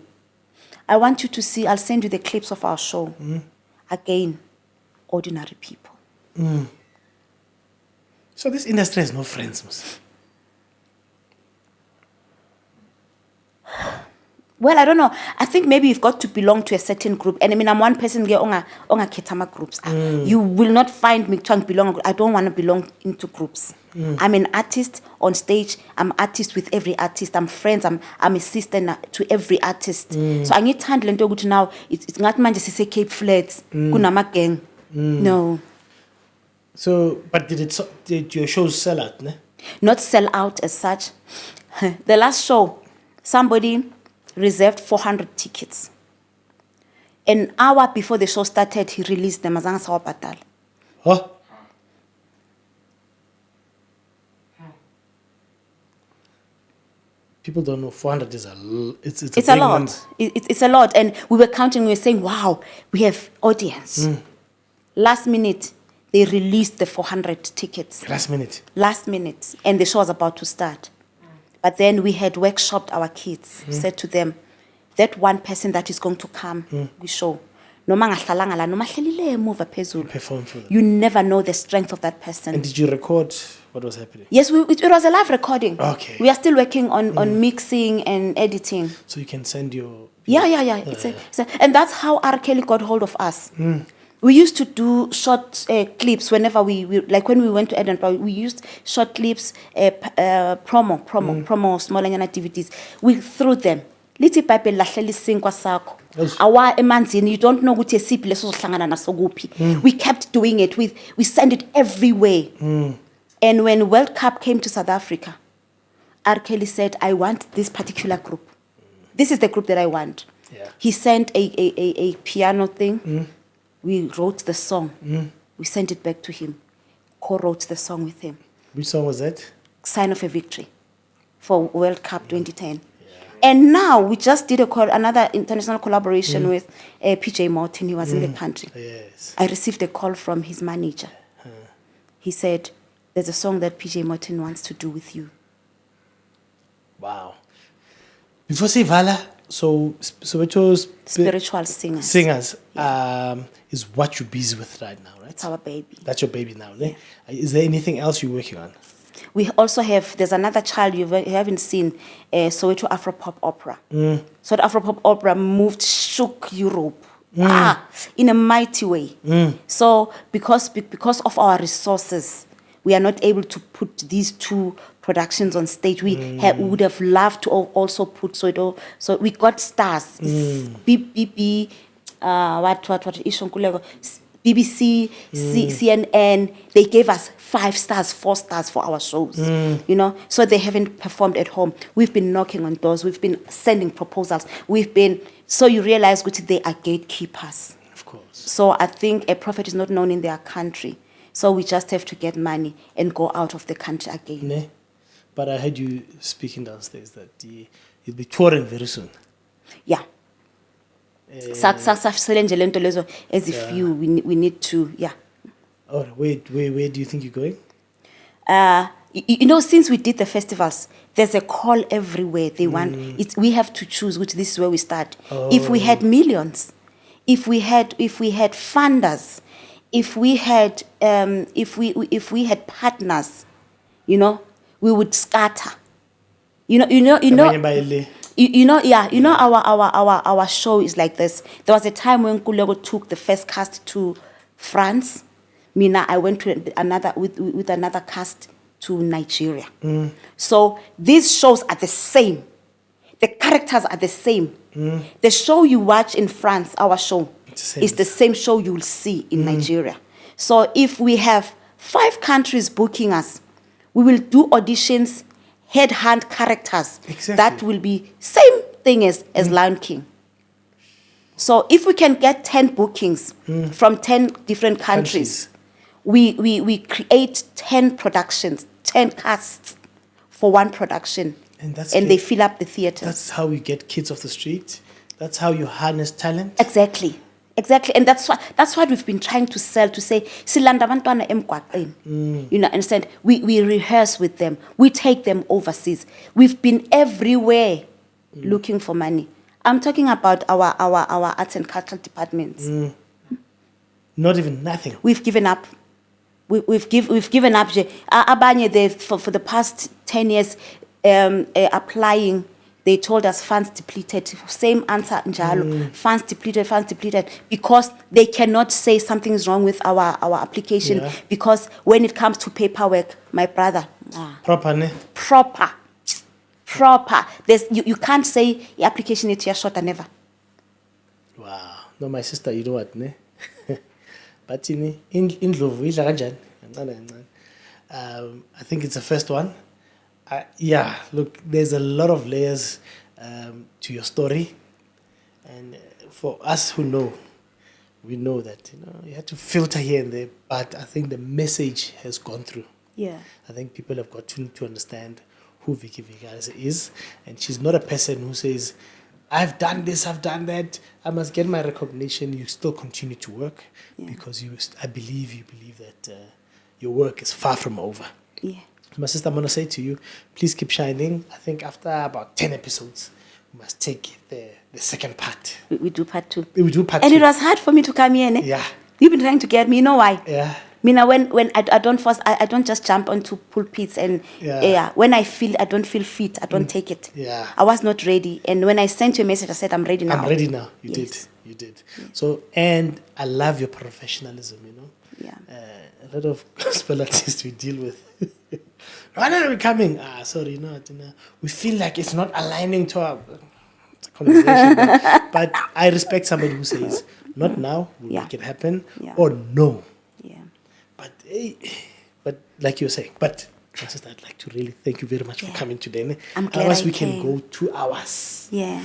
I want you to see, I'll send you the clips of our show. Again, ordinary people. So this industry has no friends, Ms. Well, I don't know. I think maybe you've got to belong to a certain group. And I mean, I'm one person here on ketama groups. You will not find me trying to belong. I don't want to belong into groups. I'm an artist on stage. I'm artist with every artist. I'm friends. I'm a sister to every artist. So I need to handle it now. It's not man just say Cape Flats. Kunama gang. No. So, but did your shows sell out? Ne? Not sell out as such. The last show, somebody reserved 400 tickets. An hour before the show started, he released them. Huh? People don't know 400 is it's a lot. It's a lot. And we were counting, we were saying, wow, we have audience. Last minute, they released the 400 tickets. Last minute. And the show was about to start. But then we had workshopped our kids, said to them, that one person that is going to come, we show. Perform for them. You never know the strength of that person. And did you record what was happening? Yes, it was a live recording. Okay. We are still working on mixing and editing. So you can send your... Yeah. And that's how R. Kelly got hold of us. We used to do short clips whenever we like when we went to Edinburgh. We used short clips, promo, small and activities. We threw them. Little pipe lahleli sinkwa sakho. Awa emanzini, you don't know ukuthi esiphi leso sohlangana naso kuphi. We kept doing it. We sent it everywhere. And when World Cup came to South Africa, R. Kelly said, I want this particular group. This is the group that I want. Yeah. He sent a piano thing. We wrote the song. We sent it back to him. Co-wrote the song with him. Which song was that? Sign of a Victory for World Cup 2010. Yeah. And now we just did another international collaboration with PJ Morton. He was in the country. Yes. I received a call from his manager. He said, there's a song that PJ Morton wants to do with you. Wow. Before Sivala, so Soweto's spiritual singers is what you're busy with right now, right? It's our baby. That's your baby now. Yeah. Is there anything else you're working on? We also have, there's another child you haven't seen, Soweto Afropop Opera. So the Afropop Opera shook Europe in a mighty way. So because of our resources, we are not able to put these 2 productions on stage. We would have loved to also put Soweto. So we got stars. BBC, CNN, they gave us 5 stars, 4 stars for our shows. You know, so they haven't performed at home. We've been knocking on doors. We've been sending proposals. So you realize that they are gatekeepers. Of course. So I think a prophet is not known in their country. So we just have to get money and go out of the country again. Ne? But I heard you speaking downstairs that you'll be touring very soon. Yeah. As if we need to, yeah. Oh, where do you think you're going? You know, since we did the festivals, there's a call everywhere. They want it. We have to choose which. This is where we start. If we had millions, if we had funders, if we had partners, you know, we would scatter. Our show is like this. There was a time when Kulego took the first cast to France. Mina, I went to with another cast to Nigeria. So these shows are the same. The characters are the same. The show you watch in France, our show, is the same show you will see in Nigeria. So if we have 5 countries booking us, we will do auditions, headhunt characters Exactly. that will be same thing as Lion King. So if we can get 10 bookings from 10 different countries, we create 10 productions, 10 casts for one production, And they fill up the theater. That's how you get kids off the street. That's how you harness talent. Exactly. And that's what we've been trying to sell, to say, silanda bantwana emgwaqeni. You know, understand? We rehearse with them. We take them overseas. We've been everywhere looking for money. I'm talking about our arts and cultural departments. Not even nothing. We've given up. We've given up. Abanye, for the past 10 years, applying, they told us funds depleted. Same answer, njalo. Funds depleted, because they cannot say something is wrong with our application, because when it comes to paperwork, my brother, proper. You can't say the application is short and never. Wow. No, my sister, you know what, ne? But in Ndlovu, I think it's the first one. Look, there's a lot of layers to your story, and for us who know, we know that you had to filter here and there, but I think the message has gone through. Yeah. I think people have got to understand who Vicky Vilakazi is, and she's not a person who says, I've done this, I've done that, I must get my recognition. You still continue to work because I believe you believe that your work is far from over. Yeah. My sister, I'm going to say to you, please keep shining. I think after about 10 episodes, we must take the second part. We do part 2. We do part and 2. And it was hard for me to come here. Ne? Yeah. You've been trying to get me. You know why? Yeah. When I don't force, I don't just jump onto pulpits and when I don't feel fit, I don't take it. Yeah. I was not ready, and when I sent you a message, I said I'm ready now. I'm ready now. You Yes. did. Yes. So, and I love your professionalism. Yeah. A lot of gospel artists we deal with. When are we coming? Sorry, we feel like it's not aligning to our conversation. But I respect somebody who says, not now, we'll make it happen, or no. Yeah. But like you were saying, but my sister, I'd like to really thank you very much for coming today. Ne? I'm glad Otherwise, I we came. can go 2 hours. Yeah.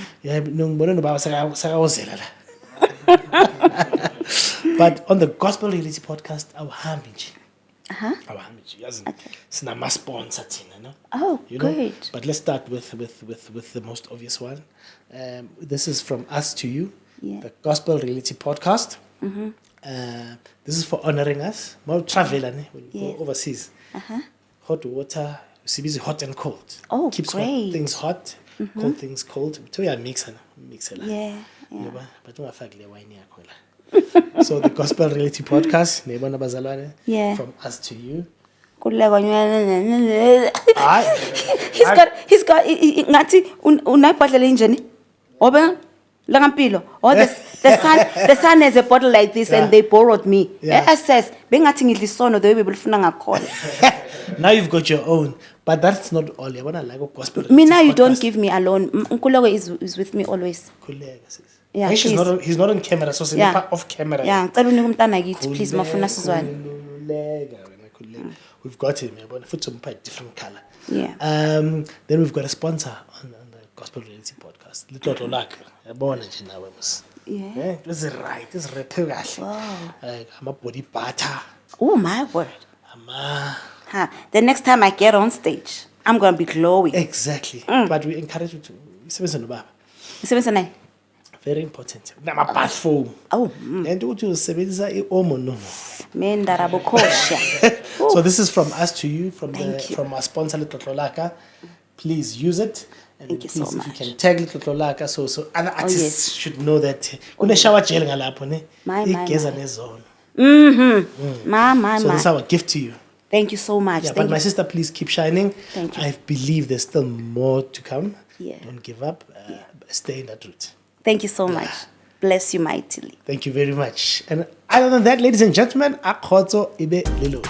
But on the Gospel Reality Podcast, our homage. Our homage. It's not sponsor, no? Oh, good. But let's start with the most obvious one. This is from us to you, the Gospel Reality Podcast. This is for honoring us. More travel, when you go overseas. Hot water, CBC hot and cold. Oh, keeps great. Hot things hot, cold things cold. So yeah, mix it. Yeah. But so the Gospel Reality Podcast, from us to you. He's got ngathi unayibhodlela enjeni obe langampilo the son has a bottle like this and they borrowed me says bengathi ngidla isono the way bebelifuna ngakhona. Now you've got your own, but that's not all. I want to like a gospel. Mina, you don't give me alone. Nkulego is with me always. Yeah, he's not on camera, so it's off camera. Yeah, please, mafuna sizwane. We've got him. Different color. Yeah. Then we've got a sponsor on the Gospel Reality Podcast. Little Lak. Yeah. This is right. This is repugation. I'm a body butter. Oh my word. The next time I get on stage, I'm gonna be glowing. Exactly. But we encourage you to very important. Bath foam. Oh. And to sebenzisa omo no. So this is from us to you, from our sponsor Little Laka. Please use it. And Thank you so much. If you can tag Little Laka, so other artists should know that. Shower gel ngalapo ne. Igeza nezone. So this is our gift to you. Thank you so much. But my sister, please keep shining. Thank you. I believe there's still more to come. Yeah. Don't give up. Stay in that route. Thank you so much. Bless you mightily. Thank you very much. And other than that, ladies and gentlemen, Akhotso Ibe Lilo.